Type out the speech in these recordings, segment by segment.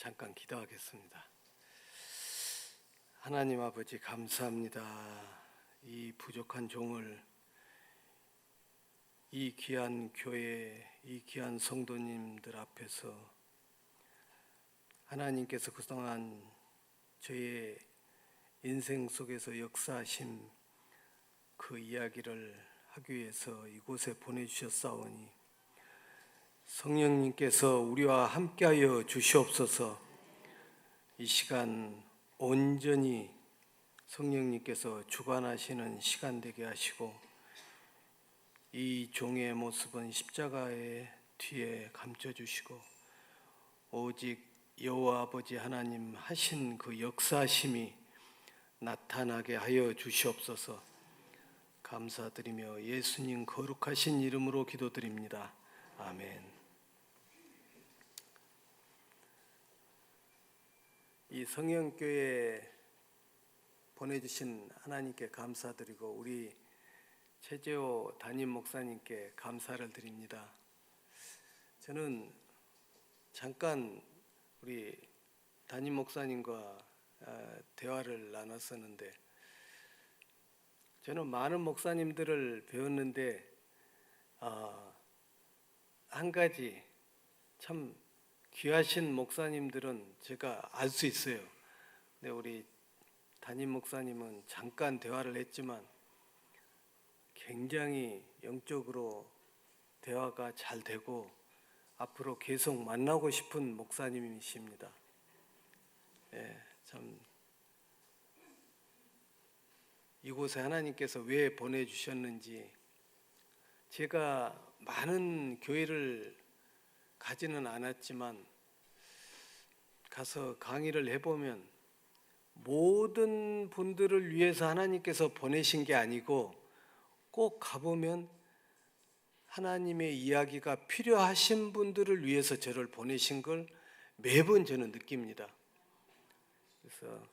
잠깐 기도하겠습니다. 하나님 아버지 감사합니다. 이 부족한 종을 이 귀한 교회, 이 귀한 성도님들 앞에서 하나님께서 그동안 저의 인생 속에서 역사하신 그 이야기를 하기 위해서 이곳에 보내주셨사오니 성령님께서 우리와 함께하여 주시옵소서. 이 시간 온전히 성령님께서 주관하시는 시간 되게 하시고 이 종의 모습은 십자가의 뒤에 감춰주시고 오직 여호와 아버지 하나님 하신 그 역사심이 나타나게 하여 주시옵소서. 감사드리며 예수님 거룩하신 이름으로 기도드립니다. 아멘. 이 성령교회 보내주신 하나님께 감사드리고 우리 최재호 담임 목사님께 감사를 드립니다. 저는 잠깐 우리 담임 목사님과 대화를 나눴었는데 저는 많은 목사님들을 배웠는데 한 가지 참 귀하신 목사님들은 제가 알 수 있어요. 근데 우리 담임 목사님은 잠깐 대화를 했지만 굉장히 영적으로 대화가 잘 되고 앞으로 계속 만나고 싶은 목사님이십니다. 참 이곳에 하나님께서 왜 보내주셨는지 제가 많은 교회를 가지는 않았지만 가서 강의를 해보면 모든 분들을 위해서 하나님께서 보내신 게 아니고 꼭 가보면 하나님의 이야기가 필요하신 분들을 위해서 저를 보내신 걸 매번 저는 느낍니다. 그래서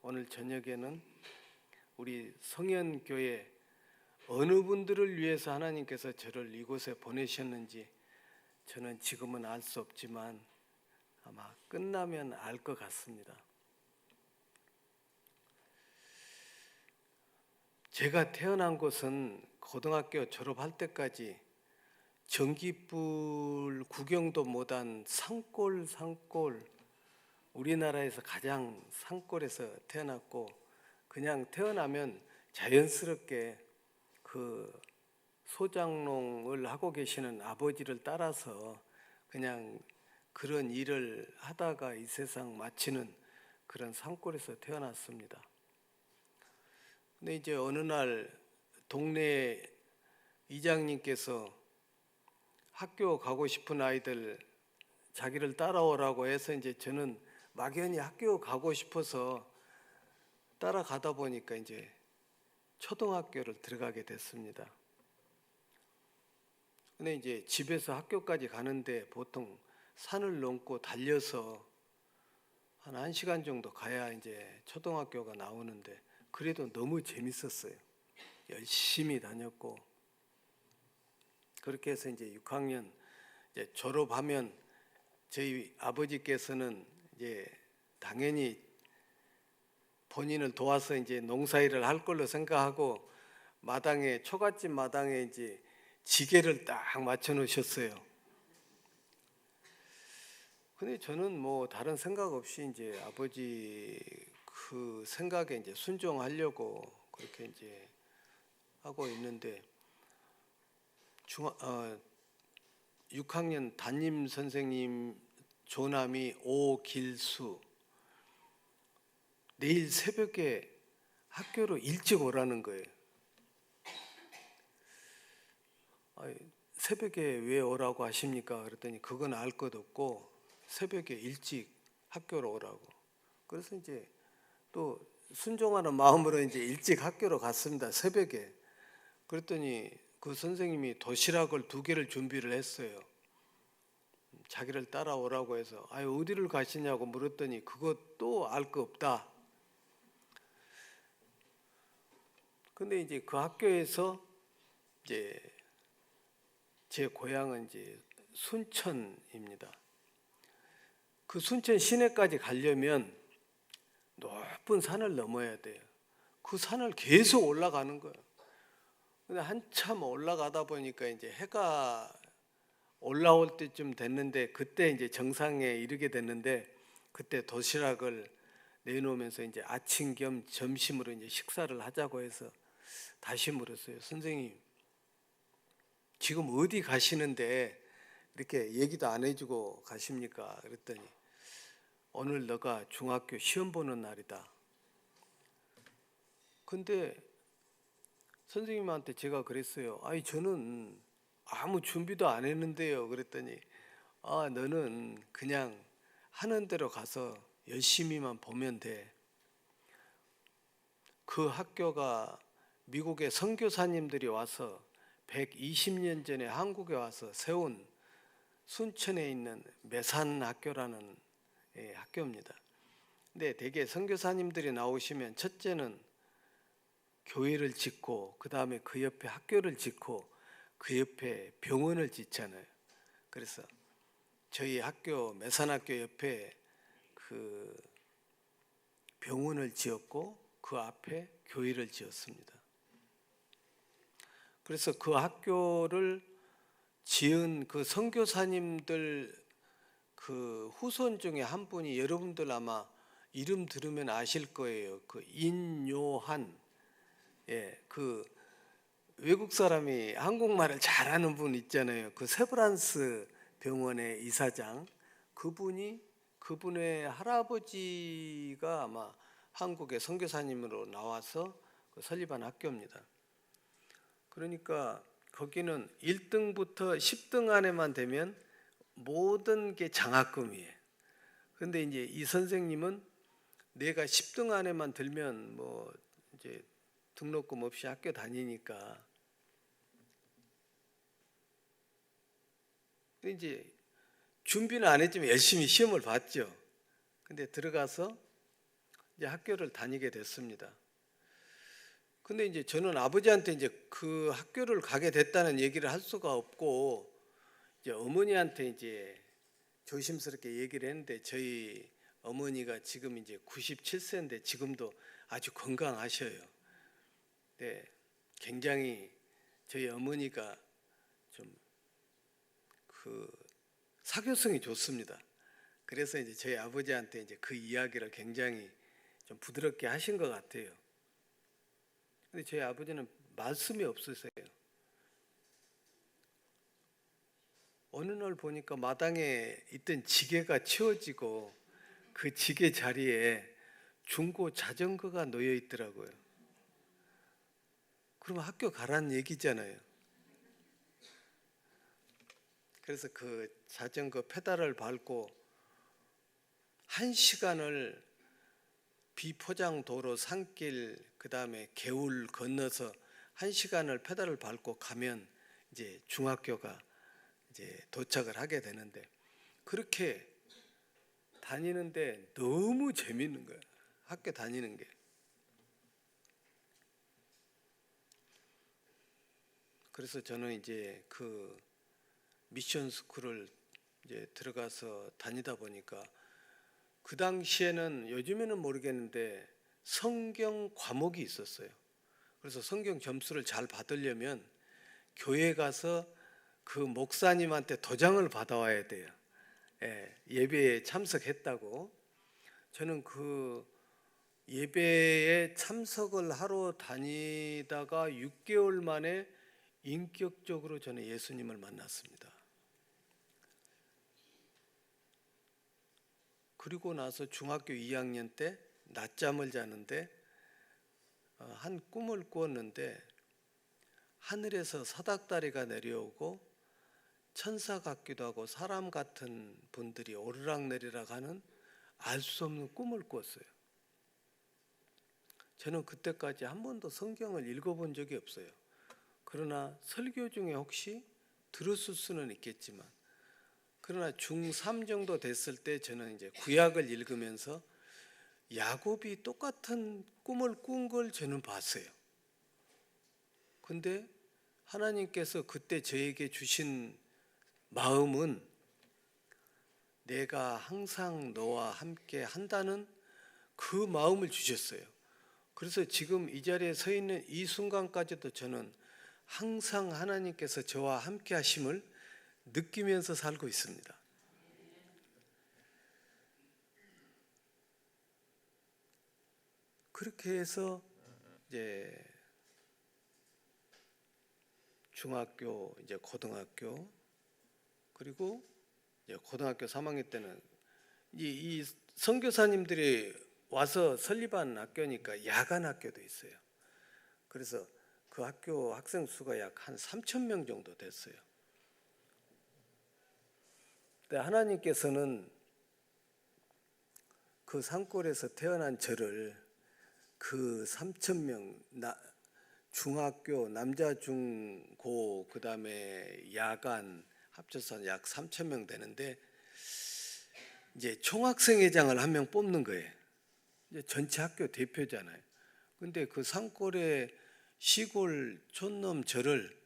오늘 저녁에는 우리 성현교회 어느 분들을 위해서 하나님께서 저를 이곳에 보내셨는지 저는 지금은 알 수 없지만 아마 끝나면 알 것 같습니다. 제가 태어난 곳은 고등학교 졸업할 때까지 전기불 구경도 못한 산골 우리나라에서 가장 산골에서 태어났고 그냥 태어나면 자연스럽게 그 소장농을 하고 계시는 아버지를 따라서 그냥 그런 일을 하다가 이 세상 마치는 그런 산골에서 태어났습니다. 근데 이제 어느 날 동네 이장님께서 학교 가고 싶은 아이들 자기를 따라오라고 해서 이제 저는 막연히 학교 가고 싶어서 따라가다 보니까 이제 초등학교를 들어가게 됐습니다. 근데 이제 집에서 학교까지 가는데 보통 산을 넘고 달려서 한 1시간 정도 가야 이제 초등학교가 나오는데 그래도 너무 재밌었어요. 열심히 다녔고 그렇게 해서 이제 6학년 이제 졸업하면 저희 아버지께서는 이제 당연히 본인을 도와서 이제 농사일을 할 걸로 생각하고 마당에 초가집 마당에 이제 지게를 딱 맞춰 놓으셨어요. 근데 저는 뭐 다른 생각 없이 이제 아버지 그 생각에 이제 순종하려고 그렇게 이제 하고 있는데 6학년 담임 선생님 조남이 오길수 내일 새벽에 학교로 일찍 오라는 거예요. 새벽에 왜 오라고 하십니까? 그랬더니 그건 알 것 없고 새벽에 일찍 학교로 오라고. 그래서 이제 또 순종하는 마음으로 이제 일찍 학교로 갔습니다. 새벽에. 그랬더니 그 선생님이 도시락을 2개를 준비를 했어요. 자기를 따라오라고 해서 어디를 가시냐고 물었더니 그것도 알 거 없다. 근데 이제 그 학교에서 이제 제 고향은 이제 순천입니다. 그 순천 시내까지 가려면 높은 산을 넘어야 돼요. 그 산을 계속 올라가는 거예요. 근데 한참 올라가다 보니까 이제 해가 올라올 때쯤 됐는데, 그때 이제 정상에 이르게 됐는데, 그때 도시락을 내놓으면서 이제 아침 겸 점심으로 이제 식사를 하자고 해서 다시 물었어요. 선생님, 지금 어디 가시는데 이렇게 얘기도 안 해주고 가십니까? 그랬더니 오늘 너가 중학교 시험 보는 날이다. 근데 선생님한테 제가 그랬어요. 아니 저는 아무 준비도 안 했는데요. 그랬더니 너는 그냥 하는 대로 가서 열심히만 보면 돼. 그 학교가 미국의 선교사님들이 와서 120년 전에 한국에 와서 세운 순천에 있는 매산학교라는 학교입니다. 근데 대개 선교사님들이 나오시면 첫째는 교회를 짓고, 그 다음에 그 옆에 학교를 짓고, 그 옆에 병원을 짓잖아요. 그래서 저희 학교 매산학교 옆에 그 병원을 지었고 그 앞에 교회를 지었습니다. 그래서 그 학교를 지은 그 선교사님들 그 후손 중에 한 분이, 여러분들 아마 이름 들으면 아실 거예요. 그 인요한, 그 외국 사람이 한국말을 잘하는 분 있잖아요. 그 세브란스 병원의 이사장, 그분의 할아버지가 아마 한국의 선교사님으로 나와서 설립한 학교입니다. 그러니까 거기는 1등부터 10등 안에만 되면 모든 게 장학금이에요. 근데 이제 이 선생님은 내가 10등 안에만 들면 뭐 이제 등록금 없이 학교 다니니까 이제 준비는 안 했지만 열심히 시험을 봤죠. 근데 들어가서 이제 학교를 다니게 됐습니다. 근데 이제 저는 아버지한테 이제 그 학교를 가게 됐다는 얘기를 할 수가 없고, 이제 어머니한테 이제 조심스럽게 얘기를 했는데, 저희 어머니가 지금 이제 97세인데 지금도 아주 건강하셔요. 네, 굉장히 저희 어머니가 좀 그 사교성이 좋습니다. 그래서 이제 저희 아버지한테 이제 그 이야기를 굉장히 좀 부드럽게 하신 것 같아요. 근데 저희 아버지는 말씀이 없으세요. 어느 날 보니까 마당에 있던 지게가 치워지고 그 지게 자리에 중고 자전거가 놓여 있더라고요. 그러면 학교 가라는 얘기잖아요. 그래서 그 자전거 페달을 밟고 1시간을 비포장 도로 산길, 그 다음에 개울 건너서 1시간을 페달을 밟고 가면 이제 중학교가 이제 도착을 하게 되는데, 그렇게 다니는데 너무 재밌는 거예요. 학교 다니는 게. 그래서 저는 이제 그 미션 스쿨을 이제 들어가서 다니다 보니까, 그 당시에는, 요즘에는 모르겠는데 성경 과목이 있었어요. 그래서 성경 점수를 잘 받으려면 교회 가서 그 목사님한테 도장을 받아와야 돼요. 예배에 참석했다고. 저는 그 예배에 참석을 하러 다니다가 6개월 만에 인격적으로 저는 예수님을 만났습니다. 그리고 나서 중학교 2학년 때 낮잠을 자는데 한 꿈을 꾸었는데, 하늘에서 사닥다리가 내려오고 천사 같기도 하고 사람 같은 분들이 오르락내리락 하는 알 수 없는 꿈을 꾸었어요. 저는 그때까지 한 번도 성경을 읽어본 적이 없어요. 그러나 설교 중에 혹시 들었을 수는 있겠지만, 그러나 중3 정도 됐을 때 저는 이제 구약을 읽으면서 야곱이 똑같은 꿈을 꾼 걸 저는 봤어요. 근데 하나님께서 그때 저에게 주신 마음은, 내가 항상 너와 함께 한다는 그 마음을 주셨어요. 그래서 지금 이 자리에 서 있는 이 순간까지도 저는 항상 하나님께서 저와 함께 하심을 느끼면서 살고 있습니다. 그렇게 해서 이제 중학교, 이제 고등학교, 그리고 이제 고등학교 3학년 때는 이 선교사님들이 와서 설립한 학교니까 야간 학교도 있어요. 그래서 그 학교 학생 수가 약 한 3천 명 정도 됐어요. 근데 하나님께서는 그 산골에서 태어난 저를 그 3천 명 중학교 남자 중고 그다음에 야간 합쳐서 약 3천 명 되는데 이제 총학생회장을 한 명 뽑는 거예요. 이제 전체 학교 대표잖아요. 근데 그 산골의 시골 촌놈 저를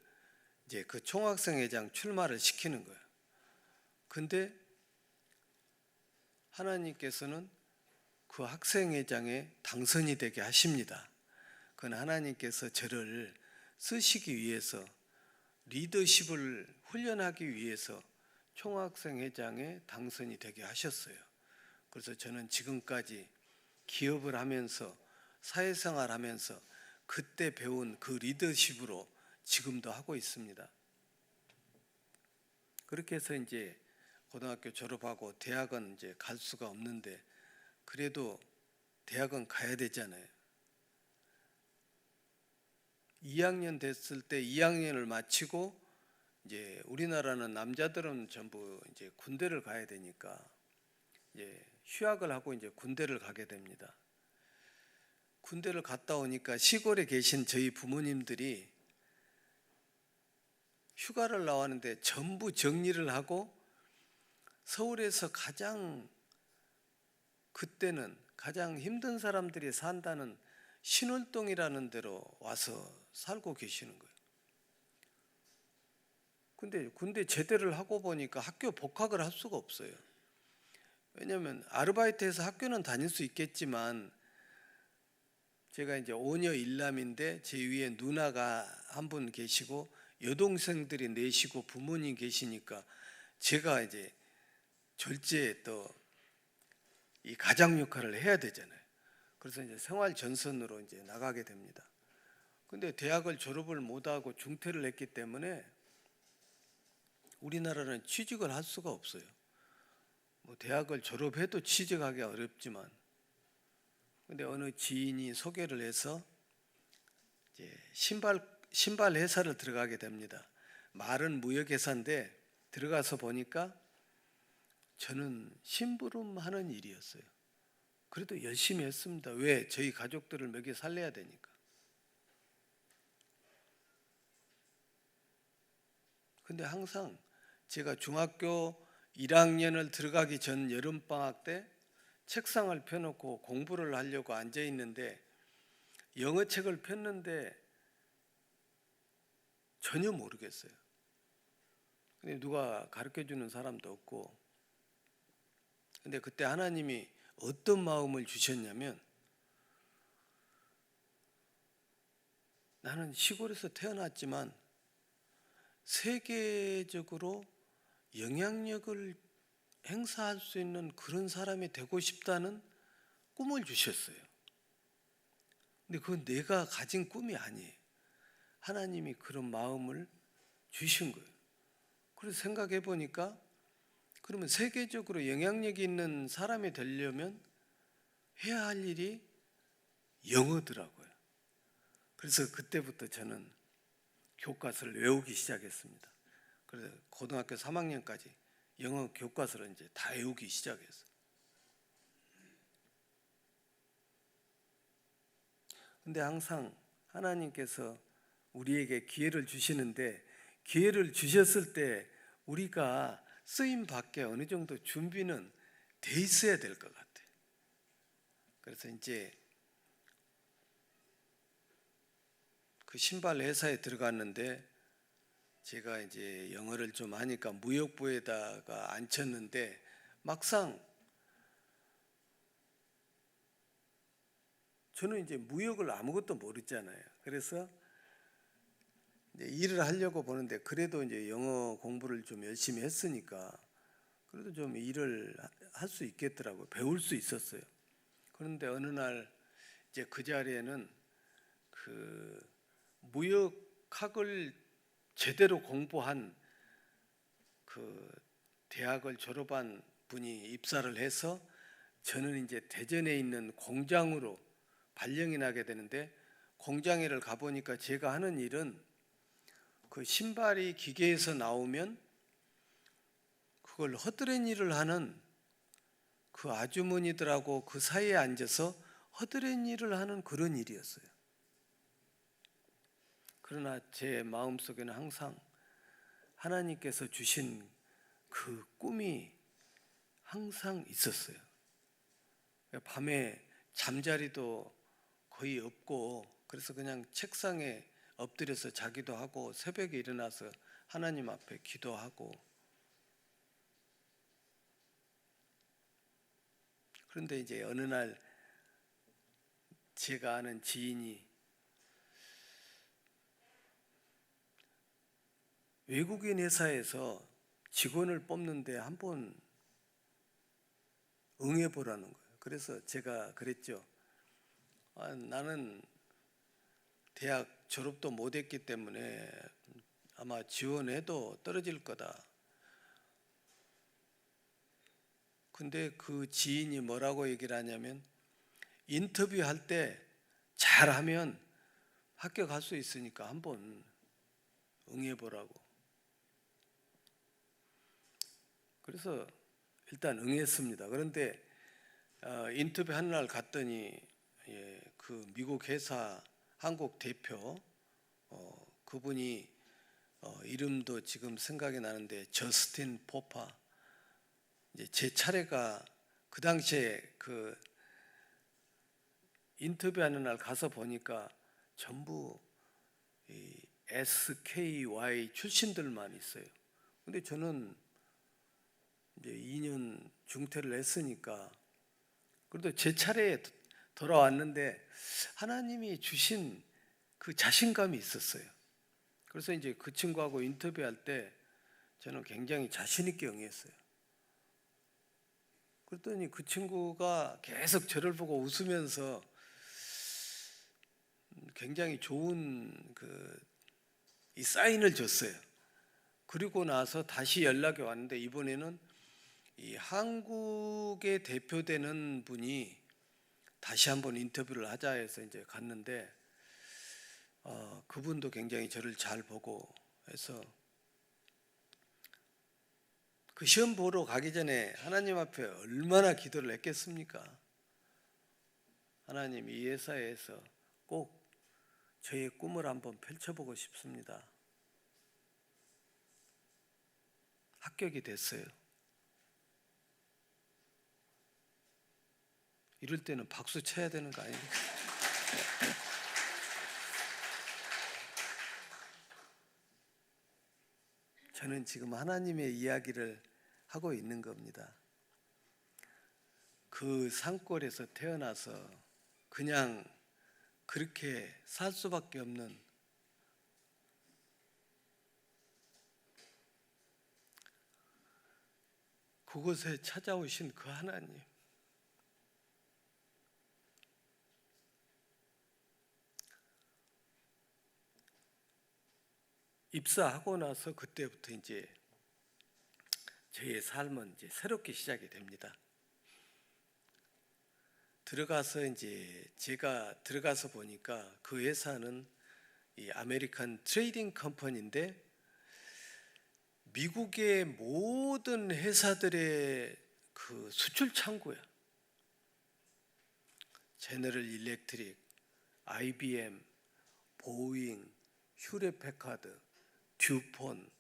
이제 그 총학생회장 출마를 시키는 거예요. 근데 하나님께서는 그 학생회장에 당선이 되게 하십니다. 그건 하나님께서 저를 쓰시기 위해서 리더십을 훈련하기 위해서 총학생회장에 당선이 되게 하셨어요. 그래서 저는 지금까지 기업을 하면서 사회생활 하면서 그때 배운 그 리더십으로 지금도 하고 있습니다. 그렇게 해서 이제 고등학교 졸업하고 대학은 이제 갈 수가 없는데 그래도 대학은 가야 되잖아요. 2학년 됐을 때 2학년을 마치고 이제 우리나라는 남자들은 전부 이제 군대를 가야 되니까 이제 휴학을 하고 이제 군대를 가게 됩니다. 군대를 갔다 오니까 시골에 계신 저희 부모님들이 휴가를 나왔는데 전부 정리를 하고 서울에서 그때는 가장 힘든 사람들이 산다는 신월동이라는 데로 와서 살고 계시는 거예요. 근데 군대 제대를 하고 보니까 학교 복학을 할 수가 없어요. 왜냐하면 아르바이트해서 학교는 다닐 수 있겠지만 제가 이제 5녀 1남인데 제 위에 누나가 한 분 계시고 여동생들이 넷이고 부모님 계시니까 제가 이제 졸지에 또 이 가장 역할을 해야 되잖아요. 그래서 이제 생활 전선으로 이제 나가게 됩니다. 근데 대학을 졸업을 못하고 중퇴를 했기 때문에 우리나라는 취직을 할 수가 없어요. 뭐 대학을 졸업해도 취직하기 어렵지만, 근데 어느 지인이 소개를 해서 이제 신발 회사를 들어가게 됩니다. 말은 무역회사인데 들어가서 보니까 저는 심부름하는 일이었어요. 그래도 열심히 했습니다. 왜? 저희 가족들을 먹여 살려야 되니까. 근데 항상 제가 중학교 1학년을 들어가기 전 여름방학 때 책상을 펴놓고 공부를 하려고 앉아 있는데 영어책을 폈는데 전혀 모르겠어요. 근데 누가 가르쳐주는 사람도 없고, 근데 그때 하나님이 어떤 마음을 주셨냐면, 나는 시골에서 태어났지만 세계적으로 영향력을 행사할 수 있는 그런 사람이 되고 싶다는 꿈을 주셨어요. 근데 그건 내가 가진 꿈이 아니에요. 하나님이 그런 마음을 주신 거예요. 그래서 생각해 보니까 그러면 세계적으로 영향력이 있는 사람이 되려면 해야 할 일이 영어더라고요. 그래서 그때부터 저는 교과서를 외우기 시작했습니다. 그래서 고등학교 3학년까지 영어 교과서를 이제 다 외우기 시작했어요. 근데 항상 하나님께서 우리에게 기회를 주시는데, 기회를 주셨을 때 우리가 쓰임 받게 어느 정도 준비는 돼 있어야 될 것 같아요. 그래서 이제 그 신발 회사에 들어갔는데 제가 이제 영어를 좀 하니까 무역부에다가 앉혔는데 막상 저는 이제 무역을 아무것도 모르잖아요. 그래서 이제 일을 하려고 보는데 그래도 이제 영어 공부를 좀 열심히 했으니까 그래도 좀 일을 할 수 있겠더라고요. 배울 수 있었어요. 그런데 어느 날 이제 그 자리에는 그 무역학을 제대로 공부한 그 대학을 졸업한 분이 입사를 해서 저는 이제 대전에 있는 공장으로 발령이 나게 되는데, 공장에를 가보니까 제가 하는 일은 그 신발이 기계에서 나오면 그걸 허드렛 일을 하는 그 아주머니들하고 그 사이에 앉아서 허드렛 일을 하는 그런 일이었어요. 그러나 제 마음속에는 항상 하나님께서 주신 그 꿈이 항상 있었어요. 밤에 잠자리도 거의 없고 그래서 그냥 책상에 엎드려서 자기도 하고 새벽에 일어나서 하나님 앞에 기도하고. 그런데 이제 어느 날 제가 아는 지인이 외국인 회사에서 직원을 뽑는데 한번 응해보라는 거예요. 그래서 제가 그랬죠. 나는 대학 졸업도 못했기 때문에 아마 지원해도 떨어질 거다. 근데 그 지인이 뭐라고 얘기를 하냐면, 인터뷰할 때 잘하면 합격할 수 있으니까 한번 응해보라고. 그래서 일단 응했습니다. 그런데 인터뷰 한 날 갔더니 그 미국 회사 한국 대표 그분이 이름도 지금 생각이 나는데 저스틴 포파. 이제 제 차례가 그 당시에 그 인터뷰하는 날 가서 보니까 전부 이 SKY 출신들만 있어요. 근데 저는 이제 2년 중퇴를 했으니까 그래도 제 차례에 돌아왔는데 하나님이 주신 그 자신감이 있었어요. 그래서 이제 그 친구하고 인터뷰할 때 저는 굉장히 자신 있게 응했어요. 그랬더니 그 친구가 계속 저를 보고 웃으면서 굉장히 좋은 이 사인을 줬어요. 그리고 나서 다시 연락이 왔는데 이번에는 이 한국에 대표되는 분이 다시 한번 인터뷰를 하자 해서 이제 갔는데 그분도 굉장히 저를 잘 보고 해서 그 시험 보러 가기 전에 하나님 앞에 얼마나 기도를 했겠습니까? 하나님, 이 회사에서 꼭 저의 꿈을 한번 펼쳐보고 싶습니다. 합격이 됐어요. 이럴 때는 박수 쳐야 되는 거 아닙니까? 저는 지금 하나님의 이야기를 하고 있는 겁니다. 그 산골에서 태어나서 그냥 그렇게 살 수밖에 없는 그곳에 찾아오신 그 하나님, 입사하고 나서 그때부터 이제 저의 삶은 이제 새롭게 시작이 됩니다. 제가 들어가서 보니까 그 회사는 이 아메리칸 트레이딩 컴퍼니인데 미국의 모든 회사들의 그 수출 창구야. 제너럴 일렉트릭, IBM, 보잉, 휴레패카드, 듀폰,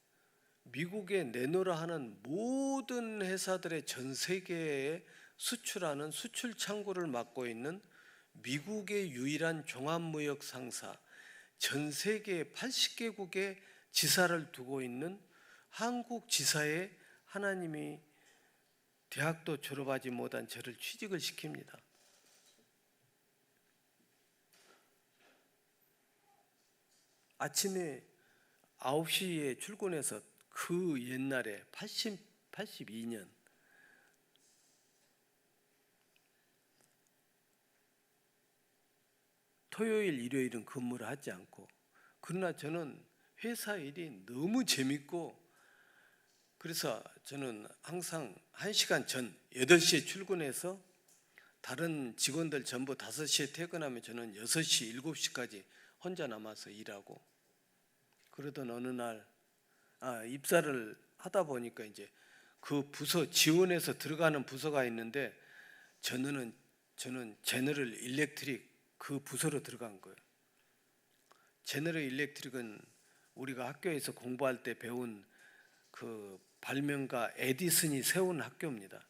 미국에 내놓으라 하는 모든 회사들의 전 세계에 수출하는 수출 창구를 맡고 있는 미국의 유일한 종합무역 상사, 전 세계 80개국에 지사를 두고 있는 한국 지사에 하나님이 대학도 졸업하지 못한 저를 취직을 시킵니다. 아침에 9시에 출근해서 그 옛날에 82년 토요일, 일요일은 근무를 하지 않고, 그러나 저는 회사 일이 너무 재밌고, 그래서 저는 항상 1시간 전 8시에 출근해서 다른 직원들 전부 5시에 퇴근하면 저는 6시, 7시까지 혼자 남아서 일하고, 그러던 어느 날 입사를 하다 보니까 이제 그 부서 지원해서 들어가는 부서가 있는데 저는 제너럴 일렉트릭 그 부서로 들어간 거예요. 제너럴 일렉트릭은 우리가 학교에서 공부할 때 배운 그 발명가 에디슨이 세운 학교입니다.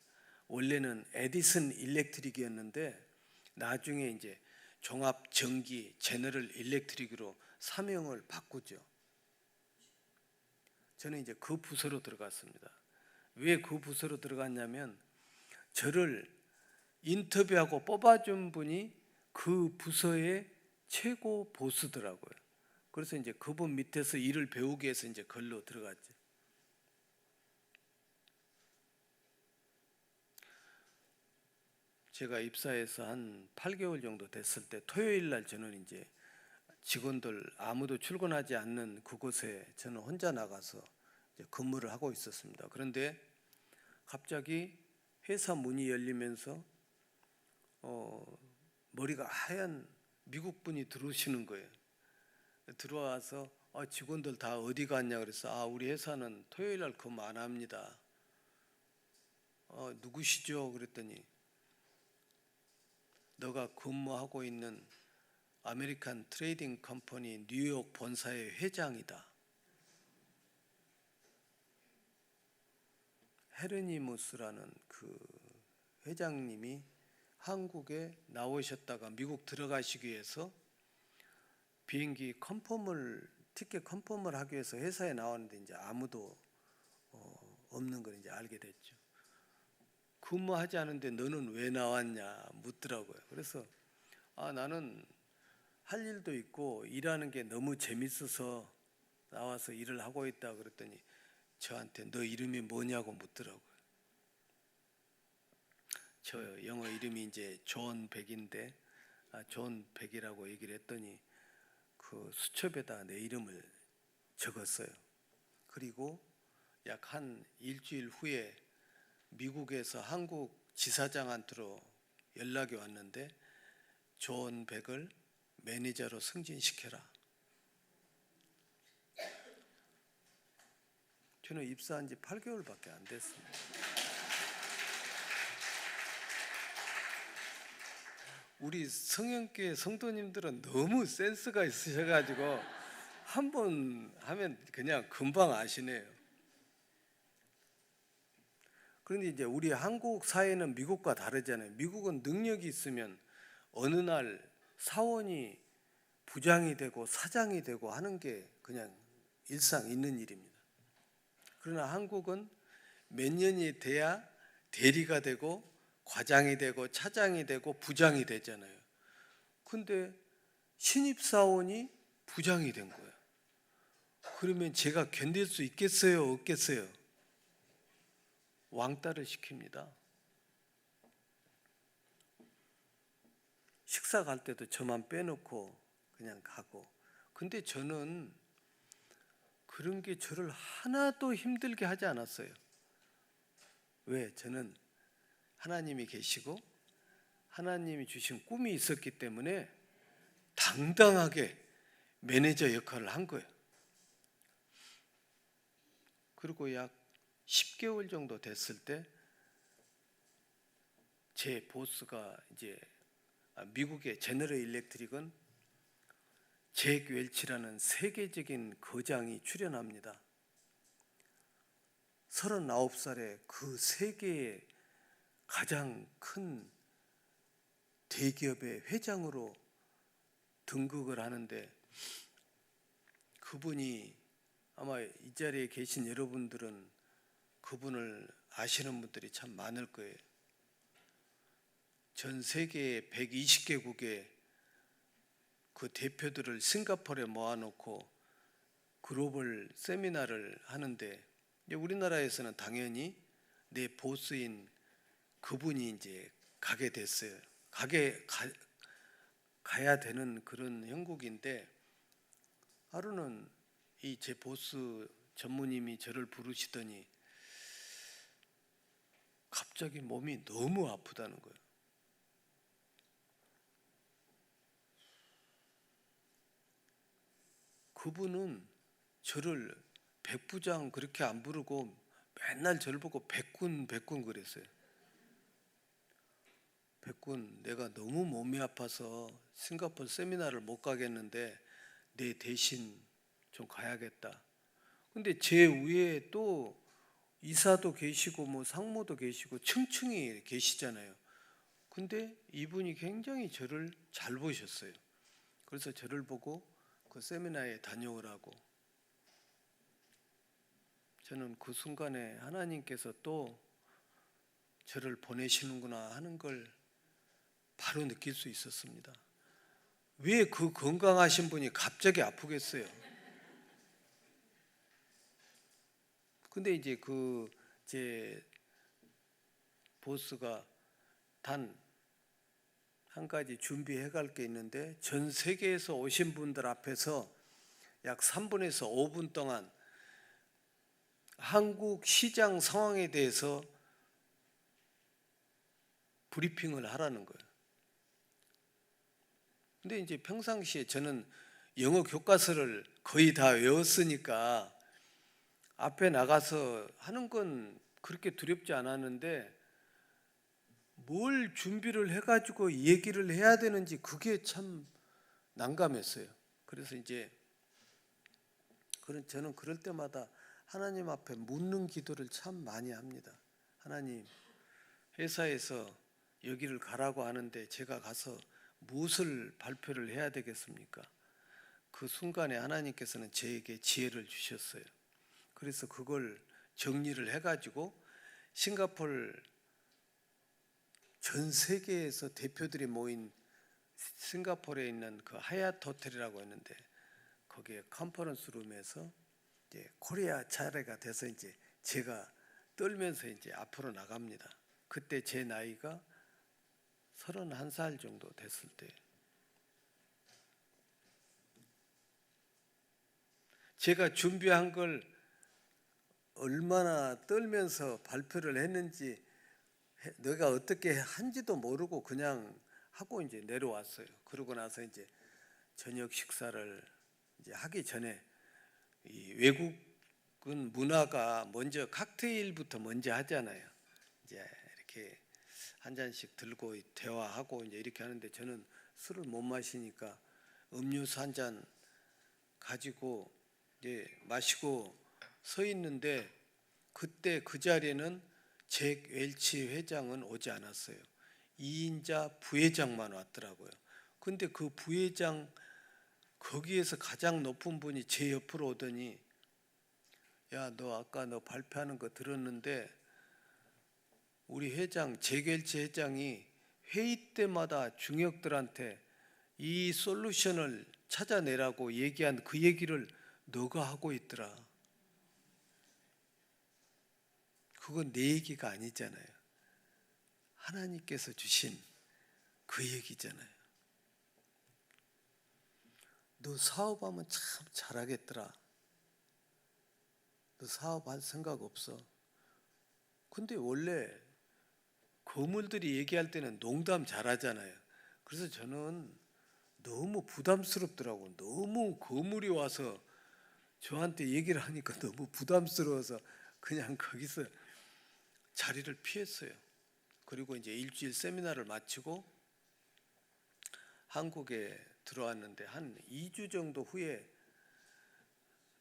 원래는 에디슨 일렉트릭이었는데 나중에 이제 종합 전기 제너럴 일렉트릭으로 사명을 바꾸죠. 저는 이제 그 부서로 들어갔습니다. 왜 그 부서로 들어갔냐면 저를 인터뷰하고 뽑아준 분이 그 부서의 최고 보스더라고요. 그래서 이제 그분 밑에서 일을 배우기 위해서 이제 걸로 들어갔죠. 제가 입사해서 한 8개월 정도 됐을 때 토요일 날 저는 이제 직원들 아무도 출근하지 않는 그곳에 저는 혼자 나가서 이제 근무를 하고 있었습니다. 그런데 갑자기 회사 문이 열리면서 머리가 하얀 미국 분이 들어오시는 거예요. 들어와서 직원들 다 어디 갔냐 그래서 우리 회사는 토요일 날 근무 안 합니다. 누구시죠? 그랬더니 너가 근무하고 있는 아메리칸 트레이딩 컴퍼니 뉴욕 본사의 회장이다. 헤르니무스라는 그 회장님이 한국에 나오셨다가 미국 들어가시기 위해서 비행기 티켓 컨펌을 하기 위해서 회사에 나왔는데 이제 아무도 없는 걸 이제 알게 됐죠. 근무하지 않은데 너는 왜 나왔냐 묻더라고요. 그래서 나는 할 일도 있고 일하는 게 너무 재밌어서 나와서 일을 하고 있다 그랬더니 저한테 너 이름이 뭐냐고 묻더라고요. 저 영어 이름이 이제 존 백인데 존 백이라고 얘기를 했더니 그 수첩에다 내 이름을 적었어요. 그리고 약 한 일주일 후에 미국에서 한국 지사장한테로 연락이 왔는데 존 백을 매니저로 승진시켜라. 저는 입사한 지 8개월밖에 안 됐습니다. 우리 성형교회 성도님들은 너무 센스가 있으셔가지고 한 번 하면 그냥 금방 아시네요. 그런데 이제 우리 한국 사회는 미국과 다르잖아요. 미국은 능력이 있으면 어느 날 사원이 부장이 되고 사장이 되고 하는 게 그냥 일상 있는 일입니다. 그러나 한국은 몇 년이 돼야 대리가 되고 과장이 되고 차장이 되고 부장이 되잖아요. 근데 신입사원이 부장이 된 거예요. 그러면 제가 견딜 수 있겠어요? 없겠어요? 왕따를 시킵니다. 식사 갈 때도 저만 빼놓고 그냥 가고. 근데 저는 그런 게 저를 하나도 힘들게 하지 않았어요. 왜? 저는 하나님이 계시고 하나님이 주신 꿈이 있었기 때문에 당당하게 매니저 역할을 한 거예요. 그리고 약 10개월 정도 됐을 때 제 보스가 이제 미국의 제너럴 일렉트릭은 잭 웰치라는 세계적인 거장이 출연합니다. 39살에 그 세계의 가장 큰 대기업의 회장으로 등극을 하는데 그분이 아마 이 자리에 계신 여러분들은 그분을 아시는 분들이 참 많을 거예요. 전 세계 120개국의 그 대표들을 싱가포르에 모아놓고 글로벌 세미나를 하는데, 이제 우리나라에서는 당연히 내 보스인 그분이 이제 가게 됐어요. 가야 되는 그런 형국인데, 하루는 이 제 보스 전무님이 저를 부르시더니 갑자기 몸이 너무 아프다는 거예요. 그분은 저를 백부장 그렇게 안 부르고 맨날 저를 보고 백군 그랬어요. 백군, 내가 너무 몸이 아파서 싱가포르 세미나를 못 가겠는데 내 대신 좀 가야겠다. 근데 제 위에 또 이사도 계시고 뭐 상무도 계시고 층층이 계시잖아요. 근데 이분이 굉장히 저를 잘 보셨어요. 그래서 저를 보고 그 세미나에 다녀오라고. 저는 그 순간에 하나님께서 또 저를 보내시는구나 하는 걸 바로 느낄 수 있었습니다. 왜 그 건강하신 분이 갑자기 아프겠어요? 근데 이제 그 제 보스가 단 한 가지 준비해 갈 게 있는데, 전 세계에서 오신 분들 앞에서 약 3분에서 5분 동안 한국 시장 상황에 대해서 브리핑을 하라는 거예요. 근데 이제 평상시에 저는 영어 교과서를 거의 다 외웠으니까 앞에 나가서 하는 건 그렇게 두렵지 않았는데, 뭘 준비를 해가지고 얘기를 해야 되는지 그게 참 난감했어요. 그래서 이제 저는 그럴 때마다 하나님 앞에 묻는 기도를 참 많이 합니다. 하나님, 회사에서 여기를 가라고 하는데 제가 가서 무엇을 발표를 해야 되겠습니까? 그 순간에 하나님께서는 저에게 지혜를 주셨어요. 그래서 그걸 정리를 해가지고 싱가포르 전 세계에서 대표들이 모인 싱가포르에 있는 그 하얏트 호텔이라고 했는데, 거기에 컨퍼런스 룸에서 이제 코리아 차례가 돼서 이제 제가 떨면서 이제 앞으로 나갑니다. 그때 제 나이가 31살 정도 됐을 때, 제가 준비한 걸 얼마나 떨면서 발표를 했는지, 내가 어떻게 한지도 모르고 그냥 하고 이제 내려왔어요. 그러고 나서 이제 저녁 식사를 이제 하기 전에, 이 외국은 문화가 먼저 칵테일부터 먼저 하잖아요. 이제 이렇게 한 잔씩 들고 대화하고 이제 이렇게 하는데, 저는 술을 못 마시니까 음료수 한 잔 가지고 이제 마시고 서 있는데, 그때 그 자리에는 잭 웰치 회장은 오지 않았어요. 2인자 부회장만 왔더라고요. 근데 그 부회장 거기에서 가장 높은 분이 제 옆으로 오더니, 야, 너 아까 너 발표하는 거 들었는데 우리 회장 잭 웰치 회장이 회의 때마다 중역들한테 이 솔루션을 찾아내라고 얘기한 그 얘기를 너가 하고 있더라. 그건 내 얘기가 아니잖아요. 하나님께서 주신 그 얘기잖아요. 너 사업하면 참 잘하겠더라. 너 사업할 생각 없어. 근데 원래 거물들이 얘기할 때는 농담 잘하잖아요. 그래서 저는 너무 부담스럽더라고. 너무 거물이 와서 저한테 얘기를 하니까 너무 부담스러워서 그냥 거기서 자리를 피했어요. 그리고 이제 일주일 세미나를 마치고 한국에 들어왔는데, 한 2주 정도 후에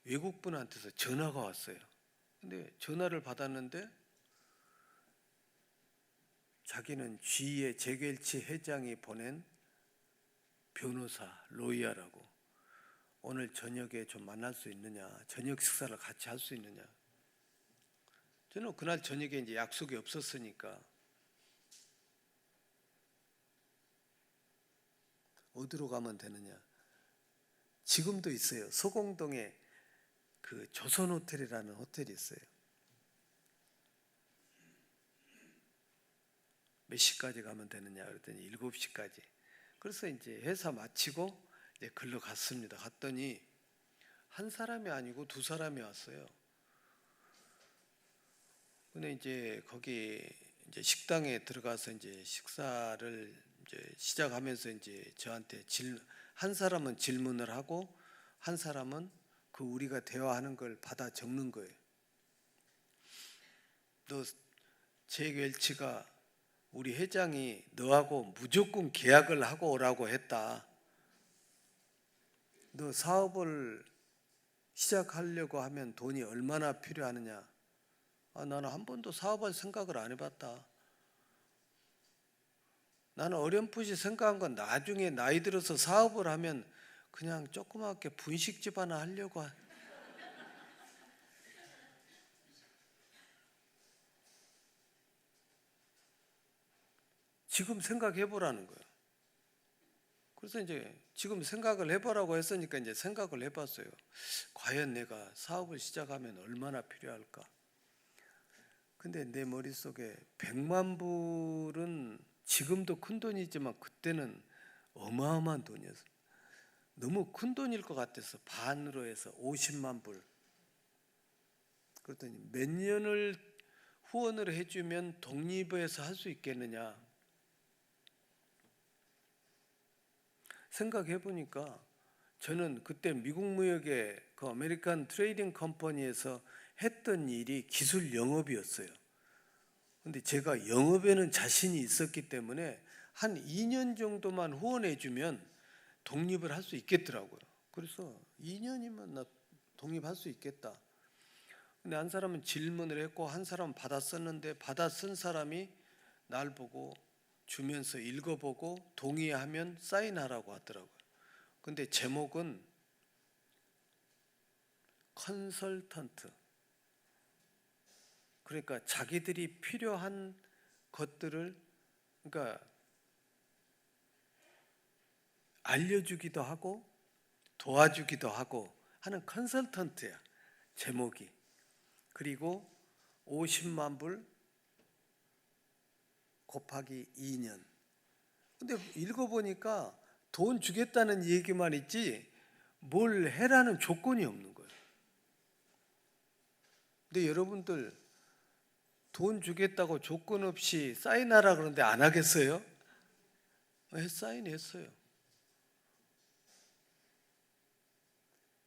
외국분한테서 전화가 왔어요. 근데 전화를 받았는데 자기는 G의 잭 웰치 회장이 보낸 변호사 로이야라고, 오늘 저녁에 좀 만날 수 있느냐, 저녁 식사를 같이 할 수 있느냐. 저는 그날 저녁에 이제 약속이 없었으니까 어디로 가면 되느냐. 지금도 있어요. 소공동에 그 조선호텔이라는 호텔이 있어요. 몇 시까지 가면 되느냐 그랬더니 7시까지. 그래서 이제 회사 마치고 이제 글로 갔습니다. 갔더니 한 사람이 아니고 두 사람이 왔어요. 근데 이제 거기 이제 식당에 들어가서 이제 식사를 이제 시작하면서 이제 저한테 한 사람은 질문을 하고 한 사람은 그 우리가 대화하는 걸 받아 적는 거예요. 너 잭 웰치가 우리 회장이 너하고 무조건 계약을 하고 오라고 했다. 너 사업을 시작하려고 하면 돈이 얼마나 필요하느냐. 나는 한 번도 사업할 생각을 안 해봤다. 나는 어렴풋이 생각한 건 나중에 나이 들어서 사업을 하면 그냥 조그맣게 분식집 하나 하려고. 지금 생각해 보라는 거예요. 그래서 이제 지금 생각을 해보라고 했으니까 이제 생각을 해봤어요. 과연 내가 사업을 시작하면 얼마나 필요할까? 근데 내 머릿속에 100만 불은 지금도 큰 돈이지만 그때는 어마어마한 돈이었어요. 너무 큰 돈일 것 같아서 반으로 해서 50만 불. 그랬더니 몇 년을 후원을 해주면 독립해서 할 수 있겠느냐. 생각해 보니까 저는 그때 미국 무역의 그 아메리칸 트레이딩 컴퍼니에서 했던 일이 기술 영업이었어요. 근데 제가 영업에는 자신이 있었기 때문에 한 2년 정도만 후원해 주면 독립을 할 수 있겠더라고요. 그래서 2년이면 나 독립할 수 있겠다. 근데 한 사람은 질문을 했고 한 사람은 받아 썼는데 받아 쓴 사람이 날 보고 주면서 읽어보고 동의하면 사인하라고 하더라고요. 근데 제목은 컨설턴트. 그러니까 자기들이 필요한 것들을 그러니까 알려주기도 하고 도와주기도 하고 하는 컨설턴트야. 제목이. 그리고 50만 불 곱하기 2년. 근데 읽어보니까 돈 주겠다는 얘기만 있지 뭘 해라는 조건이 없는 거예요. 근데 여러분들 돈 주겠다고 조건 없이 사인하라 그러는데 안 하겠어요? 사인했어요.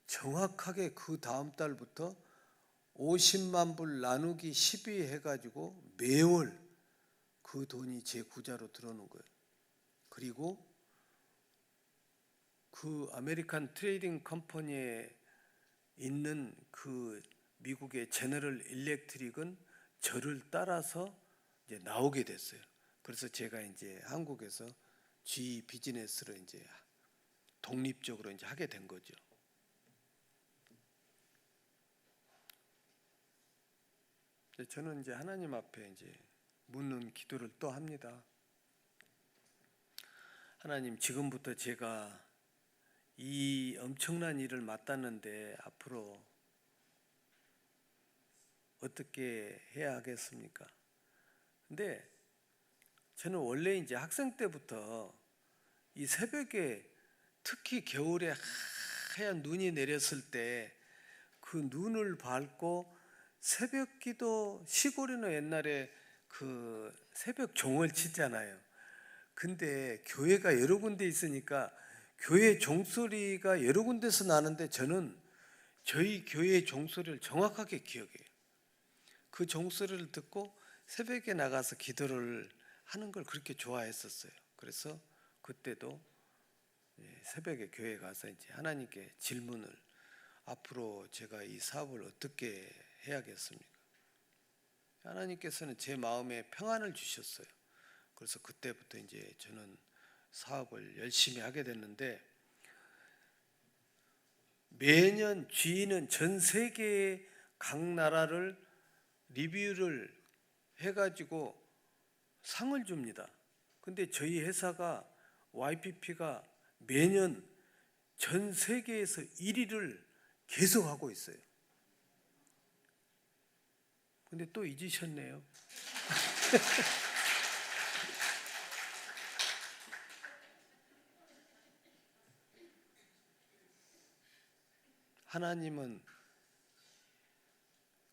정확하게 그 다음 달부터 50만 불 나누기 12 해가지고 매월 그 돈이 제 구자로 들어오는 거예요. 그리고 그 아메리칸 트레이딩 컴퍼니에 있는 그 미국의 제너럴 일렉트릭은 저를 따라서 이제 나오게 됐어요. 그래서 제가 이제 한국에서 G 비즈니스로 이제 독립적으로 이제 하게 된 거죠. 저는 이제 하나님 앞에 이제 묻는 기도를 또 합니다. 하나님, 지금부터 제가 이 엄청난 일을 맡았는데 앞으로 어떻게 해야 하겠습니까? 근데 저는 원래 이제 학생 때부터 이 새벽에 특히 겨울에 하얀 눈이 내렸을 때 그 눈을 밟고 새벽 기도, 시골에는 옛날에 그 새벽 종을 치잖아요. 근데 교회가 여러 군데 있으니까 교회 종소리가 여러 군데서 나는데 저는 저희 교회 종소리를 정확하게 기억해요. 그 종소리를 듣고 새벽에 나가서 기도를 하는 걸 그렇게 좋아했었어요. 그래서 그때도 새벽에 교회 가서 이제 하나님께 질문을 앞으로 제가 이 사업을 어떻게 해야겠습니까? 하나님께서는 제 마음에 평안을 주셨어요. 그래서 그때부터 이제 저는 사업을 열심히 하게 됐는데 매년 G는 전 세계의 각 나라를 리뷰를 해가지고 상을 줍니다. 근데 저희 회사가 YPP가 매년 전 세계에서 1위를 계속하고 있어요. 근데 또 잊으셨네요. 하나님은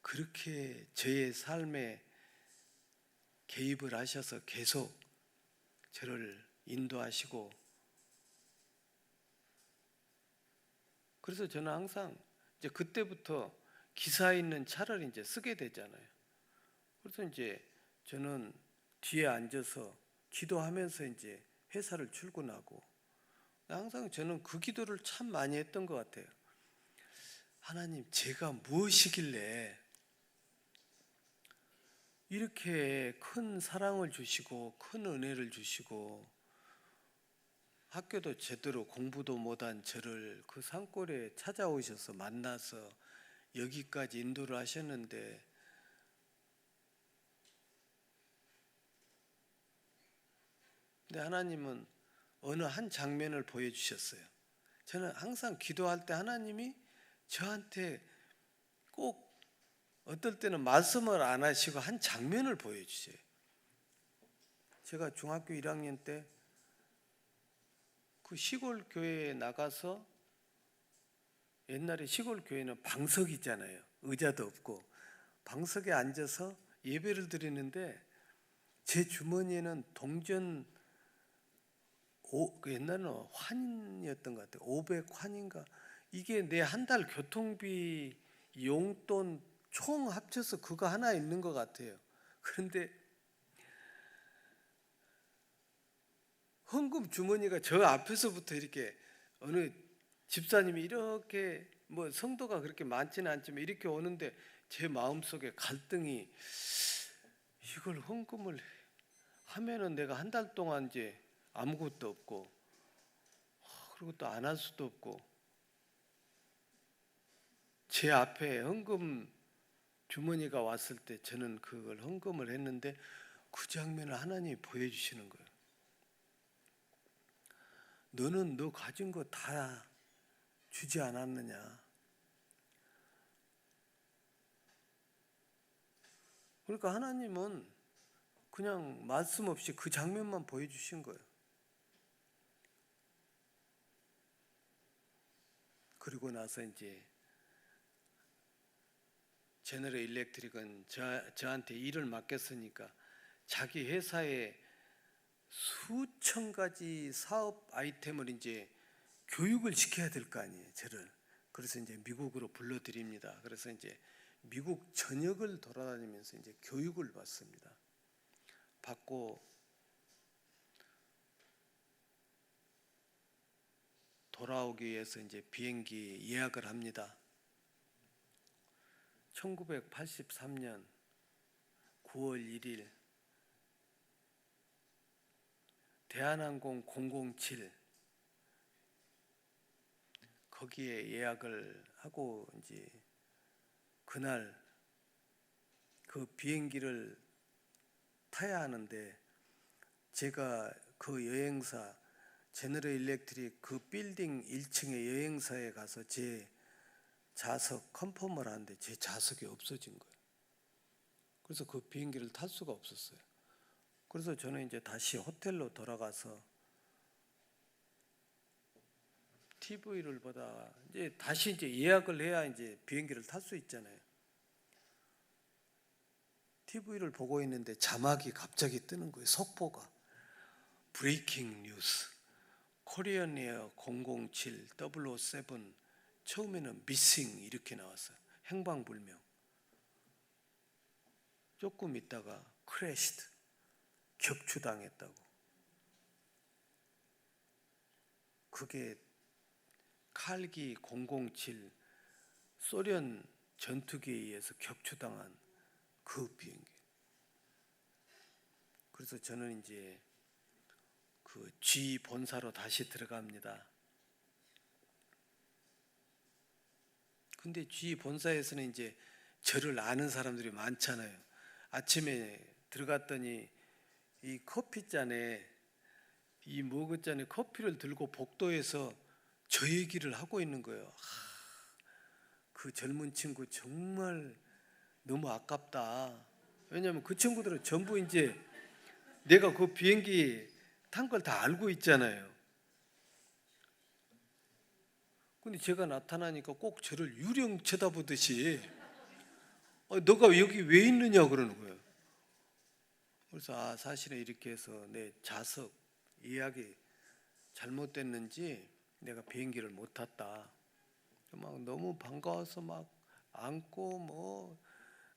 그렇게 저의 삶에 개입을 하셔서 계속 저를 인도하시고, 그래서 저는 항상 이제 그때부터 기사에 있는 차를 이제 쓰게 되잖아요. 그래서 이제 저는 뒤에 앉아서 기도하면서 이제 회사를 출근하고, 항상 저는 그 기도를 참 많이 했던 것 같아요. 하나님, 제가 무엇이길래 이렇게 큰 사랑을 주시고 큰 은혜를 주시고 학교도 제대로 공부도 못한 저를 그 산골에 찾아오셔서 만나서 여기까지 인도를 하셨는데, 근데 하나님은 어느 한 장면을 보여주셨어요. 저는 항상 기도할 때 하나님이 저한테 꼭 어떨 때는 말씀을 안 하시고 한 장면을 보여주세요. 제가 중학교 1학년 때 그 시골 교회에 나가서, 옛날에 시골 교회는 방석 있잖아요. 의자도 없고 방석에 앉아서 예배를 드리는데 제 주머니에는 동전 옛날에는 환이었던 것 같아요. 500환인가. 이게 내 한 달 교통비, 용돈 총 합쳐서 그거 하나 있는 것 같아요. 그런데 헌금 주머니가 저 앞에서부터 이렇게, 어느 집사님이 이렇게, 뭐 성도가 그렇게 많지는 않지만 이렇게 오는데 제 마음속에 갈등이, 이걸 헌금을 하면은 내가 한 달 동안 이제 아무것도 없고, 그리고 또 안 할 수도 없고, 제 앞에 헌금 주머니가 왔을 때 저는 그걸 헌금을 했는데 그 장면을 하나님이 보여주시는 거예요. 너는 너 가진 거 다 주지 않았느냐. 그러니까 하나님은 그냥 말씀 없이 그 장면만 보여주신 거예요. 그리고 나서 이제 제너럴 일렉트릭은 저한테 일을 맡겼으니까 자기 회사에 수천 가지 사업 아이템을 이제 교육을 시켜야 될 거 아니에요, 저를. 그래서 이제 미국으로 불러드립니다. 그래서 이제 미국 전역을 돌아다니면서 이제 교육을 받습니다. 받고 돌아오기 위해서 이제 비행기 예약을 합니다. 1983년 9월 1일 대한항공 007 거기에 예약을 하고 이제 그날 그 비행기를 타야 하는데, 제가 그 여행사 제너럴 일렉트릭 그 빌딩 1층의 여행사에 가서 제 좌석 컨펌을 하는데 제 좌석이 없어진 거예요. 그래서 그 비행기를 탈 수가 없었어요. 그래서 저는 이제 다시 호텔로 돌아가서 TV를 보다 이제 다시 이제 예약을 해야 이제 비행기를 탈 수 있잖아요. TV를 보고 있는데 자막이 갑자기 뜨는 거예요. 속보가 브레이킹 뉴스 코리안 에어 007 007 처음에는 미싱 이렇게 나왔어요. 행방불명. 조금 있다가 크래시드 격추당했다고. 그게 칼기 007 소련 전투기에 의해서 격추당한 그 비행기. 그래서 저는 이제 그 G 본사로 다시 들어갑니다. 근데 G 본사에서는 이제 저를 아는 사람들이 많잖아요. 아침에 들어갔더니 이 커피잔에 이 머그잔에 커피를 들고 복도에서 저 얘기를 하고 있는 거예요. 그 젊은 친구 정말 너무 아깝다. 왜냐하면 그 친구들은 전부 이제 내가 그 비행기 탄 걸 다 알고 있잖아요. 근데 제가 나타나니까 꼭 저를 유령 쳐다보듯이 너가 여기 왜 있느냐 그러는 거예요. 그래서 사실은 이렇게 해서 내 자석 예약이 잘못됐는지 내가 비행기를 못 탔다. 막 너무 반가워서 막 안고 뭐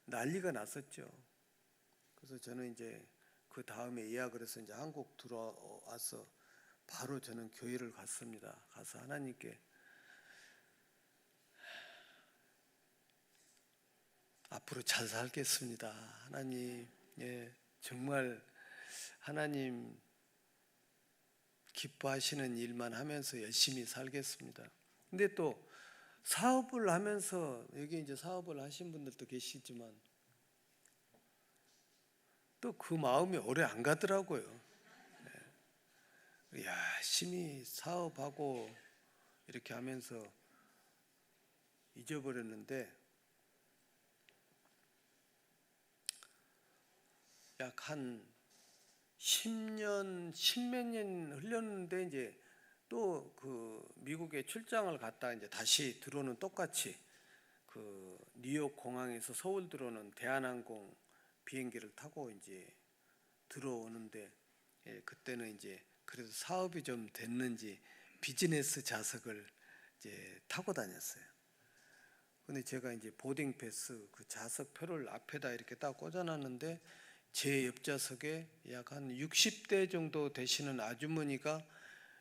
난리가 났었죠. 그래서 저는 이제 그 다음에 예약을 해서 이제 한국 들어와서 바로 저는 교회를 갔습니다. 가서 하나님께 앞으로 잘 살겠습니다. 하나님, 정말 하나님 기뻐하시는 일만 하면서 열심히 살겠습니다. 근데 또 사업을 하면서 여기 이제 사업을 하신 분들도 계시지만 또 그 마음이 오래 안 가더라고요. 열심히 사업하고 이렇게 하면서 잊어버렸는데 약 한 10년, 십몇 년 흘렸는데 이제 또 그 미국에 출장을 갔다 이제 다시 들어오는 똑같이 그 뉴욕 공항에서 서울 들어오는 대한항공 비행기를 타고 이제 들어오는데 그때는 이제 그래도 사업이 좀 됐는지 비즈니스 좌석을 이제 타고 다녔어요. 근데 제가 이제 보딩 패스 그 좌석표를 앞에다 이렇게 딱 꽂아놨는데 제 옆좌석에 약 한 60대 정도 되시는 아주머니가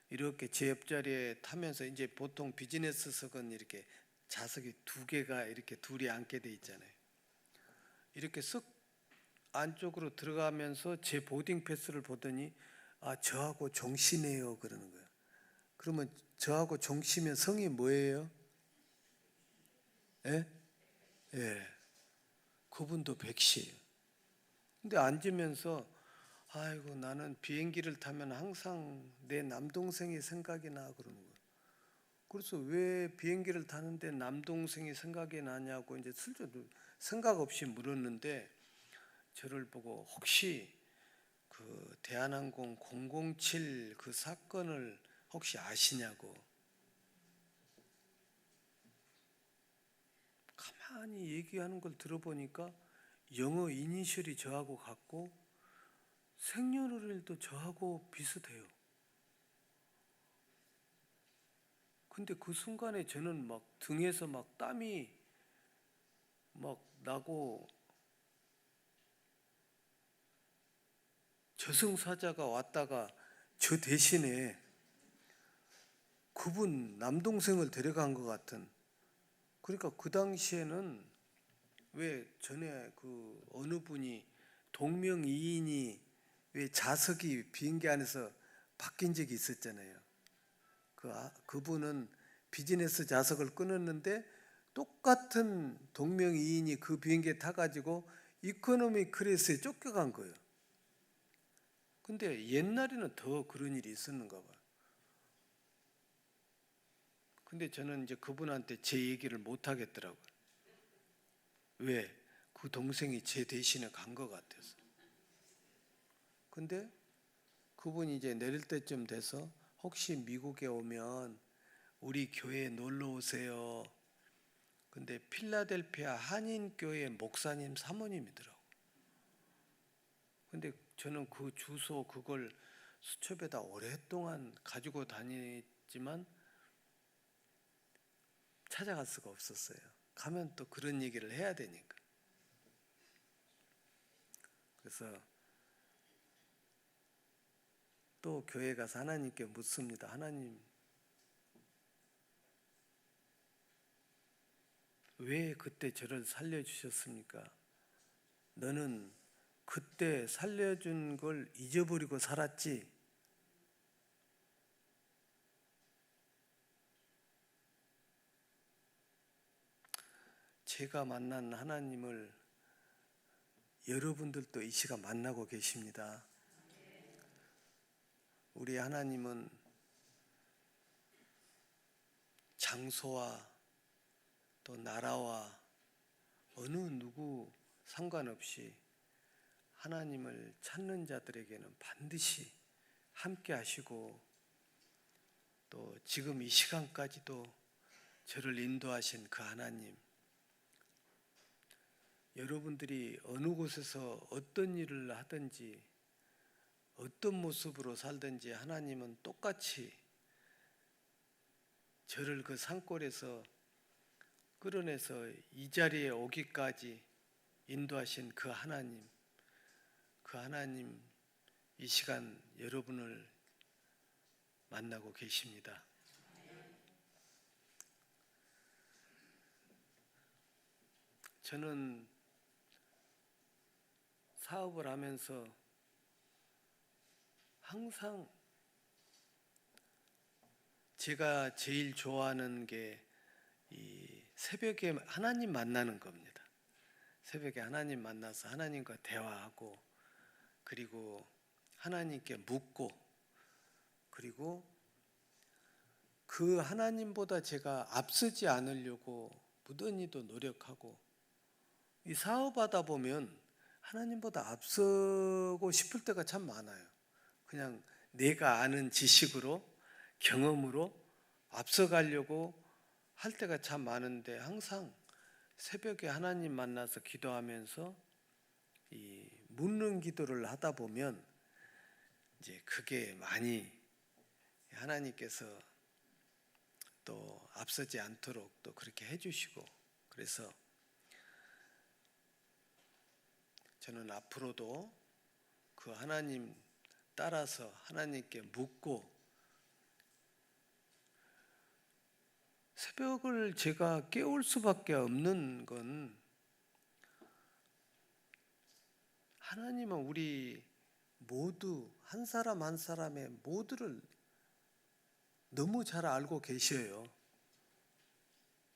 이렇게 제 옆자리에 타면서 이제 보통 비즈니스석은 이렇게 좌석이 두 개가 이렇게 둘이 앉게 돼 있잖아요. 이렇게 쓱 안쪽으로 들어가면서 제 보딩 패스를 보더니 저하고 종씨네요 그러는 거예요. 그러면 저하고 종씨면 성이 뭐예요? 예? 예. 그분도 백씨예요. 근데 앉으면서 아이고 나는 비행기를 타면 항상 내 남동생이 생각이 나 그러는 거예요. 그래서 왜 비행기를 타는데 남동생이 생각이 나냐고 이제 슬쩍 생각 없이 물었는데 저를 보고 혹시 그 대한항공 007 그 사건을 혹시 아시냐고. 가만히 얘기하는 걸 들어보니까 영어 이니셜이 저하고 같고 생년월일도 저하고 비슷해요. 근데 그 순간에 저는 막 등에서 막 땀이 막 나고 저승사자가 왔다가 저 대신에 그분 남동생을 데려간 것 같은. 그러니까 그 당시에는 왜 전에 그 어느 분이 동명이인이 왜 좌석이 비행기 안에서 바뀐 적이 있었잖아요. 그분은 비즈니스 좌석을 끊었는데 똑같은 동명이인이 그 비행기에 타가지고 이코노미 클래스에 쫓겨간 거예요. 근데 옛날에는 더 그런 일이 있었는가 봐요. 근데 저는 이제 그분한테 제 얘기를 못 하겠더라고요. 왜? 그 동생이 제 대신에 간 것 같아서. 근데 그분이 이제 내릴 때쯤 돼서 혹시 미국에 오면 우리 교회에 놀러 오세요. 근데 필라델피아 한인교회 목사님 사모님이더라고. 근데 저는 그 주소 그걸 수첩에다 오랫동안 가지고 다니지만 찾아갈 수가 없었어요. 가면 또 그런 얘기를 해야 되니까. 그래서 또 교회 가서 하나님께 묻습니다. 하나님, 왜 그때 저를 살려주셨습니까? 너는 그때 살려준 걸 잊어버리고 살았지? 제가 만난 하나님을 여러분들도 이 시간 만나고 계십니다. 우리 하나님은 장소와 또 나라와 어느 누구 상관없이 하나님을 찾는 자들에게는 반드시 함께 하시고 또 지금 이 시간까지도 저를 인도하신 그 하나님, 여러분들이 어느 곳에서 어떤 일을 하든지 어떤 모습으로 살든지 하나님은 똑같이 저를 그 산골에서 끌어내서 이 자리에 오기까지 인도하신 그 하나님 이 시간 여러분을 만나고 계십니다. 저는 사업을 하면서 항상 제가 제일 좋아하는 게 이 새벽에 하나님 만나는 겁니다. 새벽에 하나님 만나서 하나님과 대화하고 그리고 하나님께 묻고 그리고 그 하나님보다 제가 앞서지 않으려고 무던히도 노력하고 이 사업하다 보면 하나님보다 앞서고 싶을 때가 참 많아요. 그냥 내가 아는 지식으로 경험으로 앞서가려고 할 때가 참 많은데 항상 새벽에 하나님 만나서 기도하면서 이 묻는 기도를 하다 보면 이제 그게 많이 하나님께서 또 앞서지 않도록 또 그렇게 해주시고 그래서 저는 앞으로도 그 하나님 따라서 하나님께 묻고 새벽을 제가 깨울 수밖에 없는 건 하나님은 우리 모두 한 사람 한 사람의 모두를 너무 잘 알고 계셔요.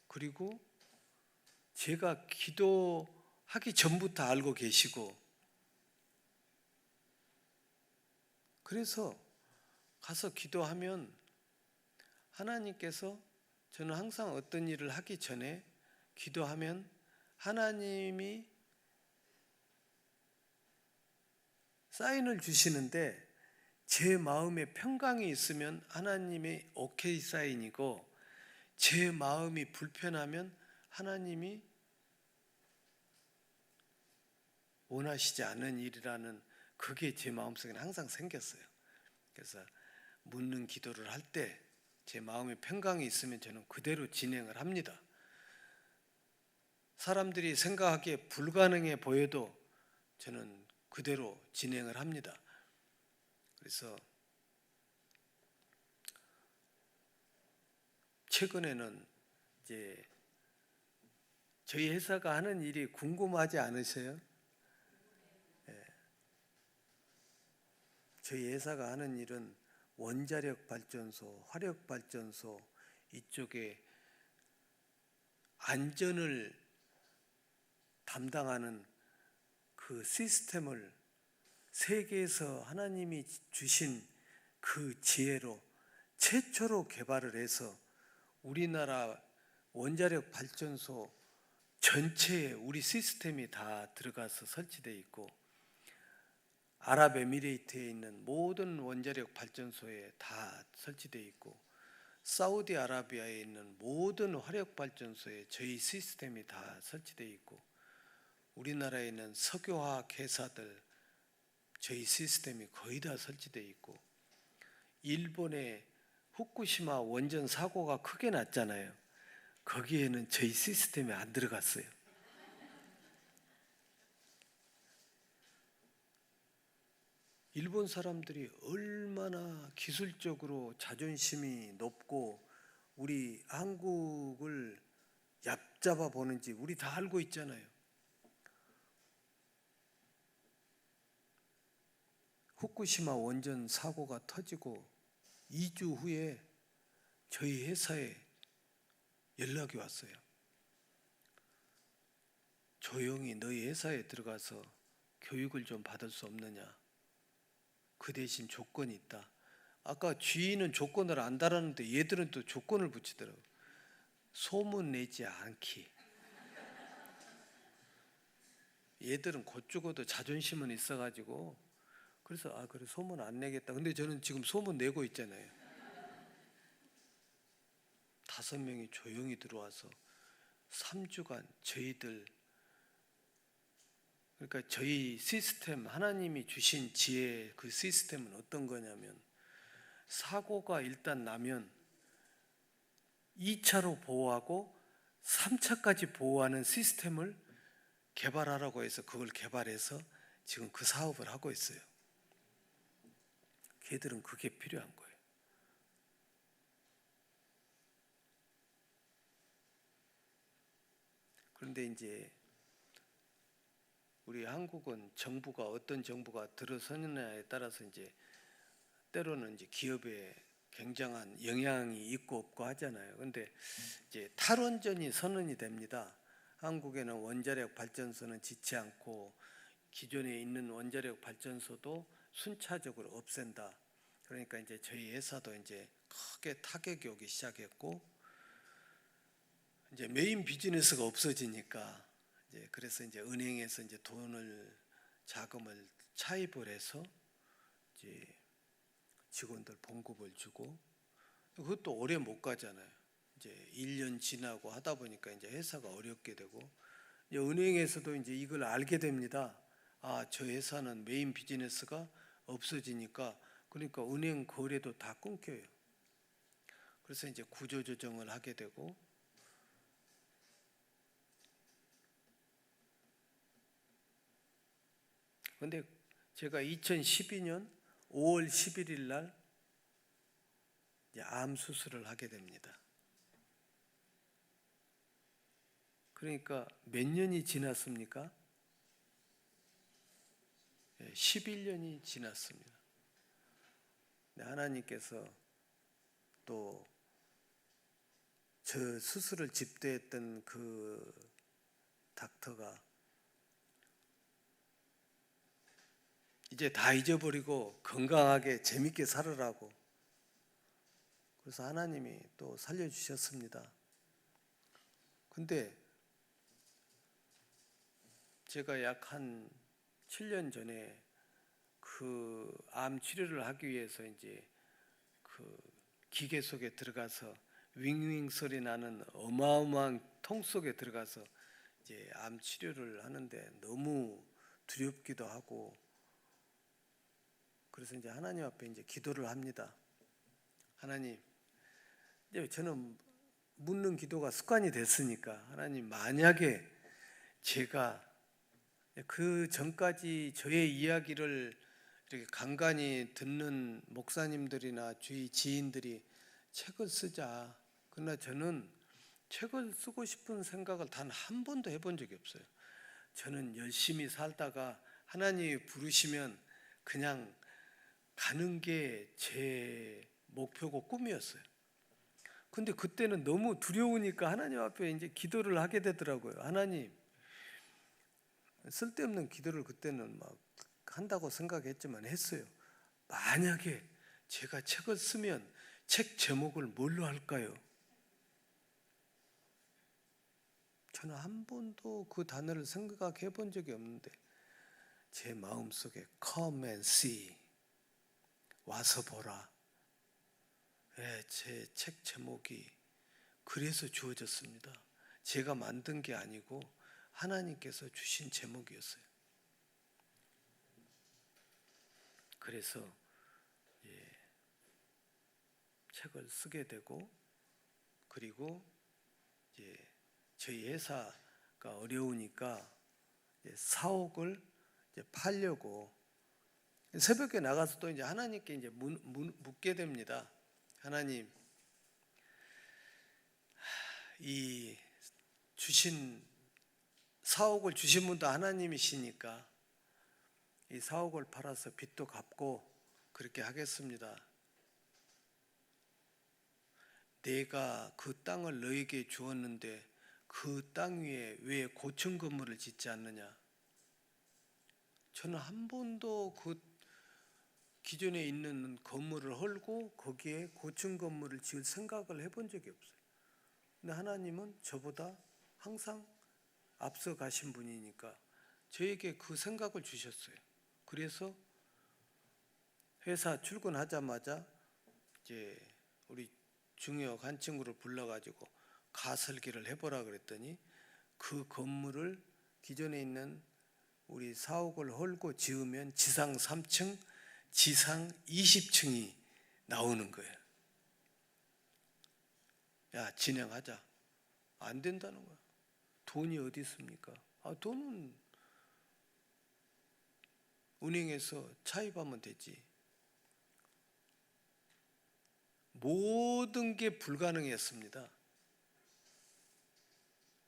그리고 제가 기도하기 전부터 알고 계시고 그래서 가서 기도하면 하나님께서 저는 항상 어떤 일을 하기 전에 기도하면 하나님이 사인을 주시는데 제 마음에 평강이 있으면 하나님의 오케이 사인이고 제 마음이 불편하면 하나님이 원하시지 않는 일이라는 그게 제 마음속에 항상 생겼어요. 그래서 묻는 기도를 할 때 제 마음에 평강이 있으면 저는 그대로 진행을 합니다. 사람들이 생각하기에 불가능해 보여도 저는 그대로 진행을 합니다. 그래서 최근에는 이제 저희 회사가 하는 일이 궁금하지 않으세요? 네. 저희 회사가 하는 일은 원자력 발전소, 화력 발전소 이쪽에 안전을 담당하는 그 시스템을 세계에서 하나님이 주신 그 지혜로 최초로 개발을 해서 우리나라 원자력 발전소 전체에 우리 시스템이 다 들어가서 설치되어 있고 아랍에미레이트에 있는 모든 원자력 발전소에 다 설치되어 있고 사우디아라비아에 있는 모든 화력 발전소에 저희 시스템이 다 설치되어 있고 우리나라에 있는 석유화학 회사들 저희 시스템이 거의 다 설치되어 있고 일본의 후쿠시마 원전 사고가 크게 났잖아요. 거기에는 저희 시스템이 안 들어갔어요. 일본 사람들이 얼마나 기술적으로 자존심이 높고 우리 한국을 얕잡아 보는지 우리 다 알고 있잖아요. 후쿠시마 원전 사고가 터지고 2주 후에 저희 회사에 연락이 왔어요. 조용히 너희 회사에 들어가서 교육을 좀 받을 수 없느냐. 그 대신 조건이 있다. 아까 쥐는 조건을 안 달았는데 얘들은 또 조건을 붙이더라고. 소문 내지 않기. 얘들은 곧 죽어도 자존심은 있어가지고 그래서 그래 소문 안 내겠다. 근데 저는 지금 소문 내고 있잖아요. 5명이 조용히 들어와서 3주간 저희들, 그러니까 저희 시스템, 하나님이 주신 지혜, 그 시스템은 어떤 거냐면 사고가 일단 나면 2차로 보호하고 3차까지 보호하는 시스템을 개발하라고 해서 그걸 개발해서 지금 그 사업을 하고 있어요. 걔들은 그게 필요한 거예요. 그런데 이제 우리 한국은 정부가 어떤 정부가 들어서느냐에 따라서 이제 때로는 이제 기업에 굉장한 영향이 있고 없고 하잖아요. 근데 이제 탈원전이 선언이 됩니다. 한국에는 원자력 발전소는 짓지 않고 기존에 있는 원자력 발전소도 순차적으로 없앤다. 그러니까 이제 저희 회사도 이제 크게 타격이 오기 시작했고 이제 메인 비즈니스가 없어지니까 이제 그래서 이제 은행에서 이제 자금을 차입을 해서 이제 직원들 봉급을 주고 그것도 오래 못 가잖아요. 이제 1년 지나고 하다 보니까 이제 회사가 어렵게 되고 이제 은행에서도 이제 이걸 알게 됩니다. 저 회사는 메인 비즈니스가 없어지니까 그러니까 은행 거래도 다 끊겨요. 그래서 이제 구조조정을 하게 되고 근데 제가 2012년 5월 11일 날 암 수술을 하게 됩니다. 그러니까 몇 년이 지났습니까? 11년이 지났습니다. 하나님께서 또 저 수술을 집도했던 그 닥터가 이제 다 잊어버리고 건강하게 재밌게 살으라고 그래서 하나님이 또 살려주셨습니다. 근데 제가 약 한 7년 전에 그 암 치료를 하기 위해서 이제 그 기계 속에 들어가서 윙윙 소리 나는 어마어마한 통 속에 들어가서 이제 암 치료를 하는데 너무 두렵기도 하고 그래서 이제 하나님 앞에 이제 기도를 합니다. 하나님, 이제 저는 묻는 기도가 습관이 됐으니까 하나님 만약에 제가 그 전까지 저의 이야기를 이렇게 간간히 듣는 목사님들이나 주위 지인들이 책을 쓰자. 그러나 저는 책을 쓰고 싶은 생각을 단 한 번도 해본 적이 없어요. 저는 열심히 살다가 하나님이 부르시면 그냥 가는 게 제 목표고 꿈이었어요. 근데 그때는 너무 두려우니까 하나님 앞에 이제 기도를 하게 되더라고요. 하나님, 쓸데없는 기도를 그때는 막 한다고 생각했지만 했어요. 만약에 제가 책을 쓰면 책 제목을 뭘로 할까요? 저는 한 번도 그 단어를 생각해 본 적이 없는데 제 마음속에 Come and see, 와서 보라. 제 책 제목이 그래서 주어졌습니다. 제가 만든 게 아니고 하나님께서 주신 제목이었어요. 그래서 책을 쓰게 되고 그리고 이제 저희 회사가 어려우니까 사옥을 이제 팔려고 새벽에 나가서 또 이제 하나님께 이제 묻게 됩니다. 하나님, 이 주신 사옥을 주신 분도 하나님이시니까 이 사옥을 팔아서 빚도 갚고 그렇게 하겠습니다. 내가 그 땅을 너에게 주었는데 그 땅 위에 왜 고층 건물을 짓지 않느냐? 저는 한 번도 그 기존에 있는 건물을 헐고 거기에 고층 건물을 지을 생각을 해본 적이 없어요. 근데 하나님은 저보다 항상 앞서 가신 분이니까 저에게 그 생각을 주셨어요. 그래서 회사 출근하자마자 이제 우리 중역 한 친구를 불러가지고 가설계를 해보라 그랬더니 그 건물을 기존에 있는 우리 사옥을 헐고 지으면 지상 3층, 지상 20층이 나오는 거예요. 야, 진행하자. 안 된다는 거야. 돈이 어디 있습니까? 돈은 은행에서 차입하면 되지. 모든 게 불가능했습니다.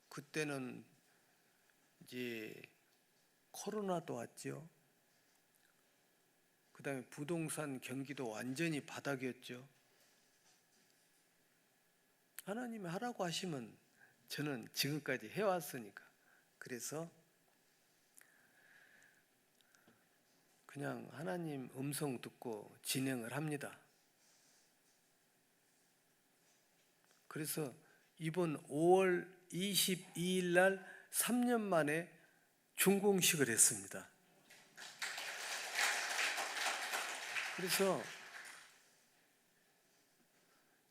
그때는 이제 코로나도 왔죠. 그 다음에 부동산 경기도 완전히 바닥이었죠. 하나님이 하라고 하시면 저는 지금까지 해왔으니까. 그래서 그냥 하나님 음성 듣고 진행을 합니다. 그래서 이번 5월 22일 날 3년 만에 준공식을 했습니다. 그래서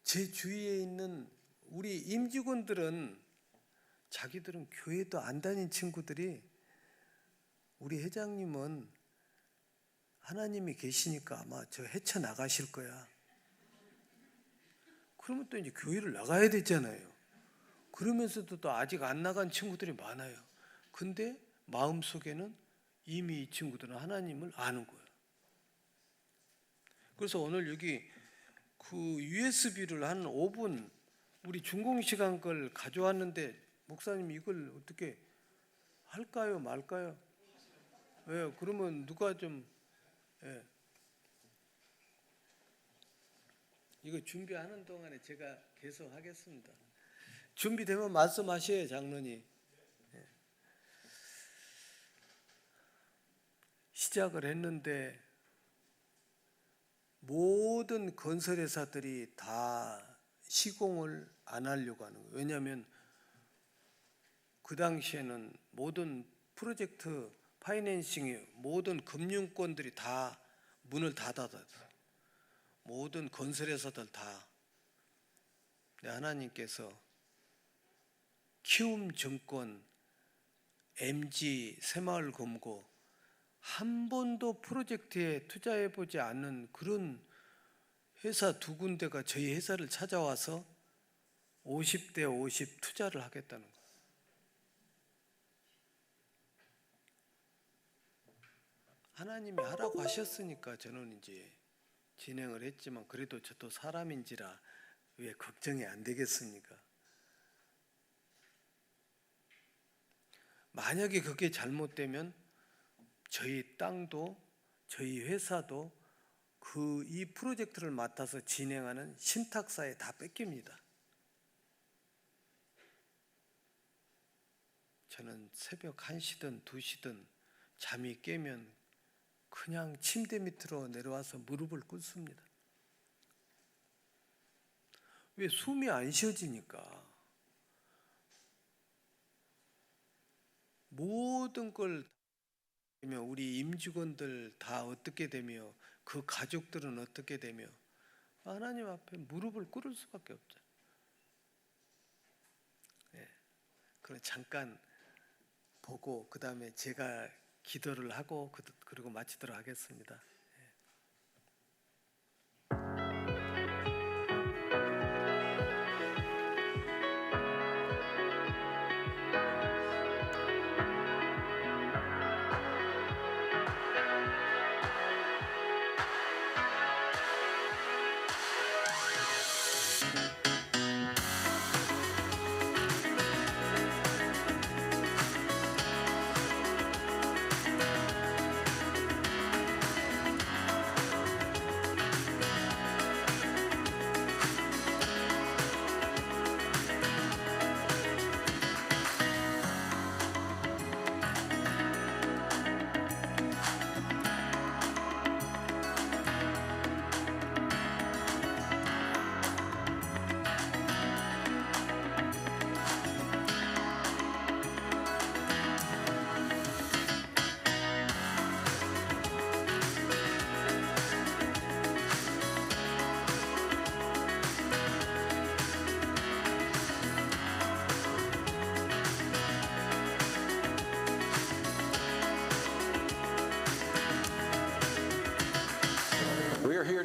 제 주위에 있는 우리 임직원들은 자기들은 교회도 안 다닌 친구들이 우리 회장님은 하나님이 계시니까 아마 저 헤쳐나가실 거야. 그러면 또 이제 교회를 나가야 되잖아요. 그러면서도 또 아직 안 나간 친구들이 많아요. 근데 마음속에는 이미 이 친구들은 하나님을 아는 거예요. 그래서 오늘 여기 그 USB를 한 5분 우리 준공시간 걸 가져왔는데 목사님 이걸 어떻게 할까요 말까요? 예, 그러면 누가 좀 이거 준비하는 동안에 제가 계속 하겠습니다. 준비되면 말씀하셔요, 장로님. 시작을 했는데 모든 건설회사들이 다 시공을 안 하려고 하는 거예요. 왜냐하면 그 당시에는 모든 프로젝트 파이낸싱이 모든 금융권들이 다 문을 닫아놨어요. 모든 건설회사들 다. 하나님께서 키움증권, MG, 새마을금고 한 번도 프로젝트에 투자해보지 않는 그런 회사 두 군데가 저희 회사를 찾아와서 50대 50 투자를 하겠다는 거예요. 하나님이 하라고 하셨으니까 저는 이제 진행을 했지만 그래도 저도 사람인지라 왜 걱정이 안 되겠습니까? 만약에 그게 잘못되면 저희 땅도 저희 회사도 그 이 프로젝트를 맡아서 진행하는 신탁사에 다 뺏깁니다. 저는 새벽 1시든 2시든 잠이 깨면 그냥 침대 밑으로 내려와서 무릎을 꿇습니다. 왜? 숨이 안 쉬어지니까. 모든 걸 우리 임직원들 다 어떻게 되며 그 가족들은 어떻게 되며 하나님 앞에 무릎을 꿇을 수밖에 없죠. 그럼 잠깐 보고 그 다음에 제가 기도를 하고 그리고 마치도록 하겠습니다.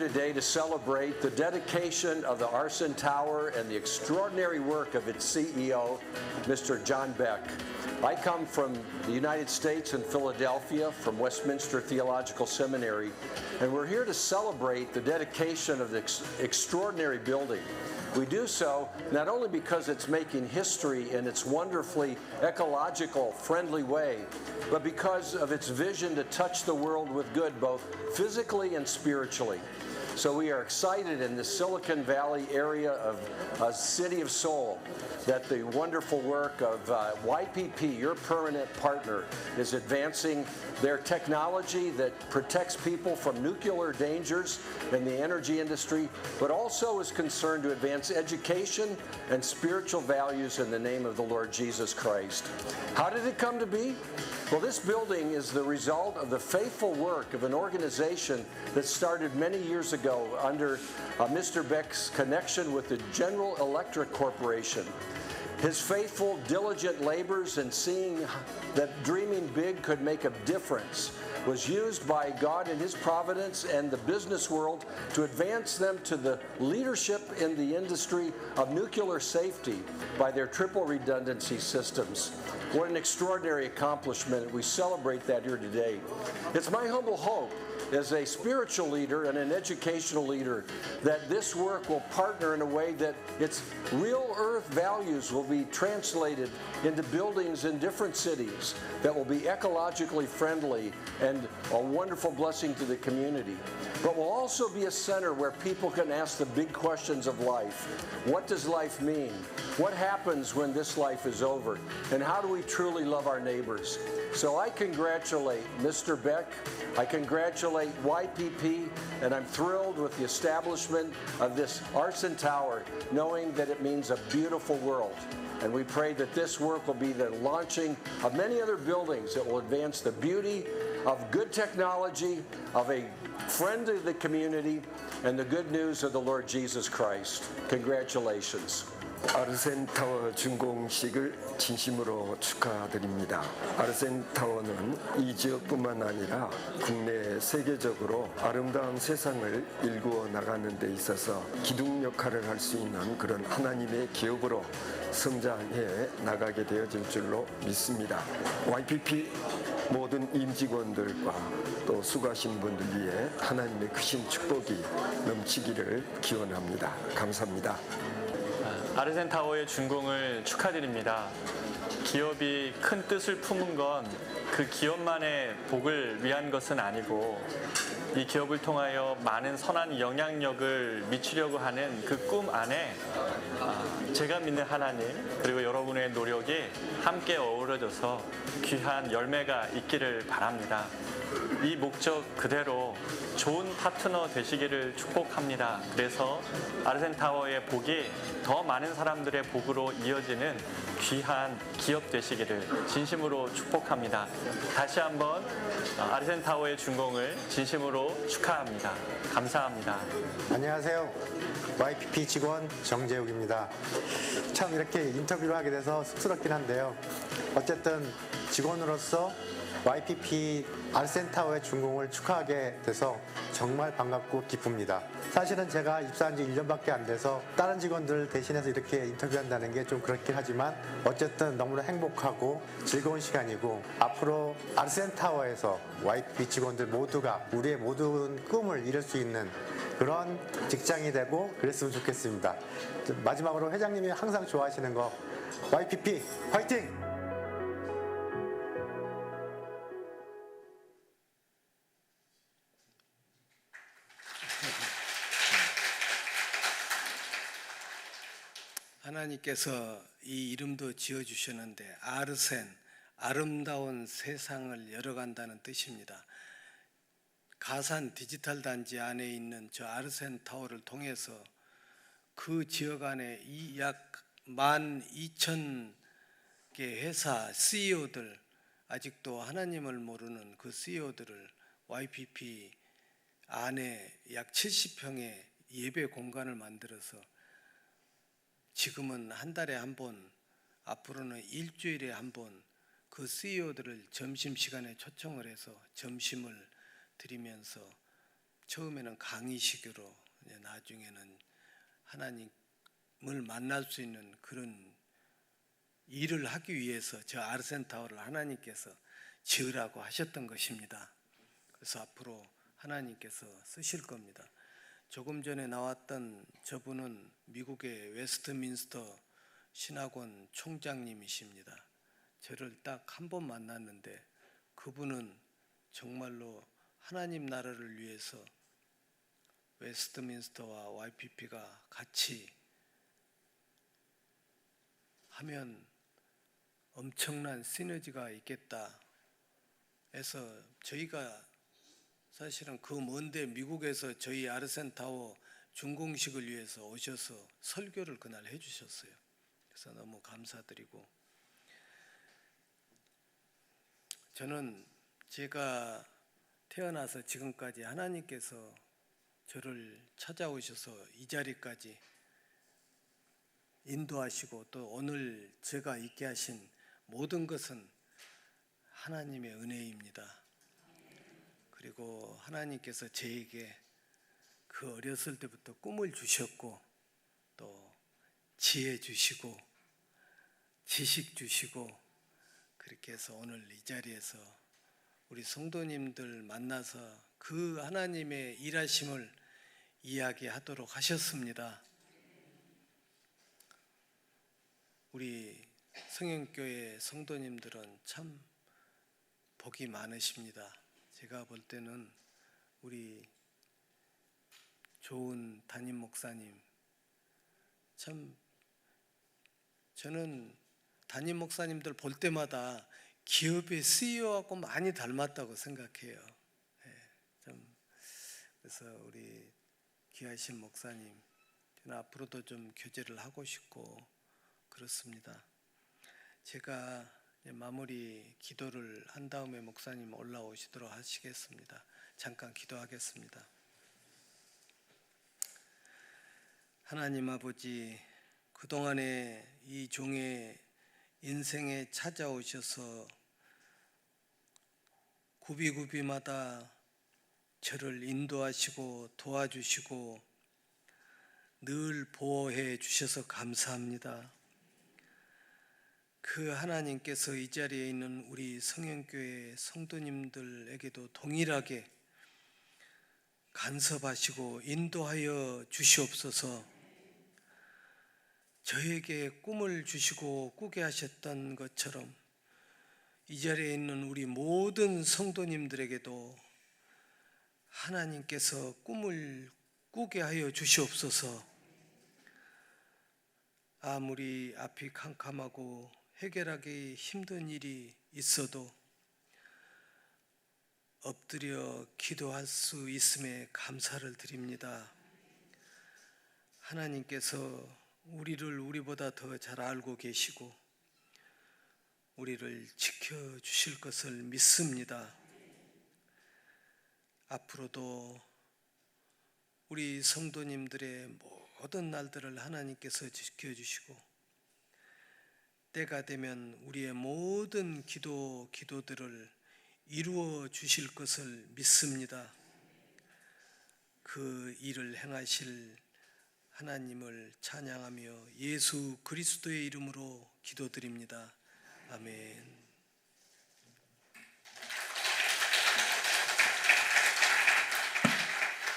today to celebrate the dedication of the Arson Tower and the extraordinary work of its CEO, Mr. John Beck. I come from the United States in Philadelphia, from Westminster Theological Seminary, and we're here to celebrate the dedication of this extraordinary building. We do so not only because it's making history in its wonderfully ecological, friendly way, but because of its vision to touch the world with good, both physically and spiritually. So we are excited in the Silicon Valley area of City of Seoul that the wonderful work of YPP, your permanent partner, is advancing their technology that protects people from nuclear dangers in the energy industry, but also is concerned to advance education and spiritual values in the name of the Lord Jesus Christ. How did it come to be? Well, this building is the result of the faithful work of an organization that started many years ago under Mr. Beck's connection with the General Electric Corporation. His faithful, diligent labors in seeing that dreaming big could make a difference was used by God in His providence and the business world to advance them to the leadership in the industry of nuclear safety by their triple redundancy systems. What an extraordinary accomplishment. We celebrate that here today. It's my humble hope as a spiritual leader and an educational leader that this work will partner in a way that its real earth values will be translated into buildings in different cities that will be ecologically friendly and a wonderful blessing to the community. But will also be a center where people can ask the big questions of life. What does life mean? What happens when this life is over? And how do we truly love our neighbors? So I congratulate Mr. Beck, I congratulate YPP, and I'm thrilled with the establishment of this Arson Tower, knowing that it means a beautiful world. And we pray that this work will be the launching of many other buildings that will advance the beauty of good technology, of a friend to the community, and the good news of the Lord Jesus Christ. Congratulations. 아르센 타워 준공식을 진심으로 축하드립니다. 아르센 타워는 이 지역뿐만 아니라 국내 세계적으로 아름다운 세상을 일구어 나가는 데 있어서 기둥 역할을 할 수 있는 그런 하나님의 기업으로 성장해 나가게 되어질 줄로 믿습니다. YPP 모든 임직원들과 또 수고하신 분들 위해 하나님의 크신 축복이 넘치기를 기원합니다. 감사합니다. 아르센 타워의 준공을 축하드립니다. 기업이 큰 뜻을 품은 건 그 기업만의 복을 위한 것은 아니고 이 기업을 통하여 많은 선한 영향력을 미치려고 하는 그 꿈 안에 제가 믿는 하나님 그리고 여러분의 노력이 함께 어우러져서 귀한 열매가 있기를 바랍니다. 이 목적 그대로 좋은 파트너 되시기를 축복합니다. 그래서 아르센 타워의 복이 더 많은 사람들의 복으로 이어지는 귀한 기업 되시기를 진심으로 축복합니다. 다시 한번 아르센 타워의 준공을 진심으로 축하합니다. 감사합니다. 안녕하세요. YPP 직원 정재욱입니다. 참 이렇게 인터뷰를 하게 돼서 쑥스럽긴 한데요. 어쨌든 직원으로서 YPP 아르센 타워의 준공을 축하하게 돼서 정말 반갑고 기쁩니다. 사실은 제가 입사한 지 1년밖에 안 돼서 다른 직원들 대신해서 이렇게 인터뷰한다는 게 좀 그렇긴 하지만 어쨌든 너무나 행복하고 즐거운 시간이고 앞으로 아르센 타워에서 YPP 직원들 모두가 우리의 모든 꿈을 이룰 수 있는 그런 직장이 되고 그랬으면 좋겠습니다. 마지막으로 회장님이 항상 좋아하시는 거 YPP 화이팅! 하나님께서 이 이름도 지어주셨는데 아르센, 아름다운 세상을 열어간다는 뜻입니다. 가산 디지털 단지 안에 있는 저 아르센 타워를 통해서 그 지역 안에 이 약 12,000개 회사 CEO들, 아직도 하나님을 모르는 그 CEO들을 YPP 안에 약 70평의 예배 공간을 만들어서 지금은 한 달에 한 번, 앞으로는 일주일에 한 번 그 CEO들을 점심시간에 초청을 해서 점심을 드리면서 처음에는 강의식으로 이제 나중에는 하나님을 만날 수 있는 그런 일을 하기 위해서 저 아르센타워를 하나님께서 지으라고 하셨던 것입니다. 그래서 앞으로 하나님께서 쓰실 겁니다. 조금 전에 나왔던 저분은 미국의 웨스트민스터 신학원 총장님이십니다. 저를 딱 한 번 만났는데 그분은 정말로 하나님 나라를 위해서 웨스트민스터와 YPP가 같이 하면 엄청난 시너지가 있겠다 해서 저희가 사실은 그 먼데 미국에서 저희 아르센타워 준공식을 위해서 오셔서 설교를 그날 해주셨어요. 그래서 너무 감사드리고, 저는 제가 태어나서 지금까지 하나님께서 저를 찾아오셔서 이 자리까지 인도하시고 또 오늘 제가 있게 하신 모든 것은 하나님의 은혜입니다. 그리고 하나님께서 저에게 그 어렸을 때부터 꿈을 주셨고 또 지혜 주시고 지식 주시고 그렇게 해서 오늘 이 자리에서 우리 성도님들 만나서 그 하나님의 일하심을 이야기하도록 하셨습니다. 우리 성현교회 성도님들은 참 복이 많으십니다. 제가 볼 때는 우리 좋은 담임 목사님, 참 저는 담임 목사님들 볼 때마다 기업의 CEO하고 많이 닮았다고 생각해요. 그래서 우리 귀하신 목사님, 저는 앞으로도 좀 교제를 하고 싶고 그렇습니다. 제가 마무리 기도를 한 다음에 목사님 올라오시도록 하시겠습니다. 잠깐 기도하겠습니다. 하나님 아버지, 그동안에 이 종의 인생에 찾아오셔서 구비구비마다 저를 인도하시고 도와주시고 늘 보호해 주셔서 감사합니다. 그 하나님께서 이 자리에 있는 우리 성현교회 성도님들에게도 동일하게 간섭하시고 인도하여 주시옵소서. 저에게 꿈을 주시고 꾸게 하셨던 것처럼 이 자리에 있는 우리 모든 성도님들에게도 하나님께서 꿈을 꾸게 하여 주시옵소서. 아무리 앞이 캄캄하고 해결하기 힘든 일이 있어도 엎드려 기도할 수 있음에 감사를 드립니다. 하나님께서 우리를 우리보다 더 잘 알고 계시고 우리를 지켜주실 것을 믿습니다. 앞으로도 우리 성도님들의 모든 날들을 하나님께서 지켜주시고 때가 되면 우리의 모든 기도들을 이루어 주실 것을 믿습니다. 그 일을 행하실 하나님을 찬양하며 예수 그리스도의 이름으로 기도드립니다. 아멘.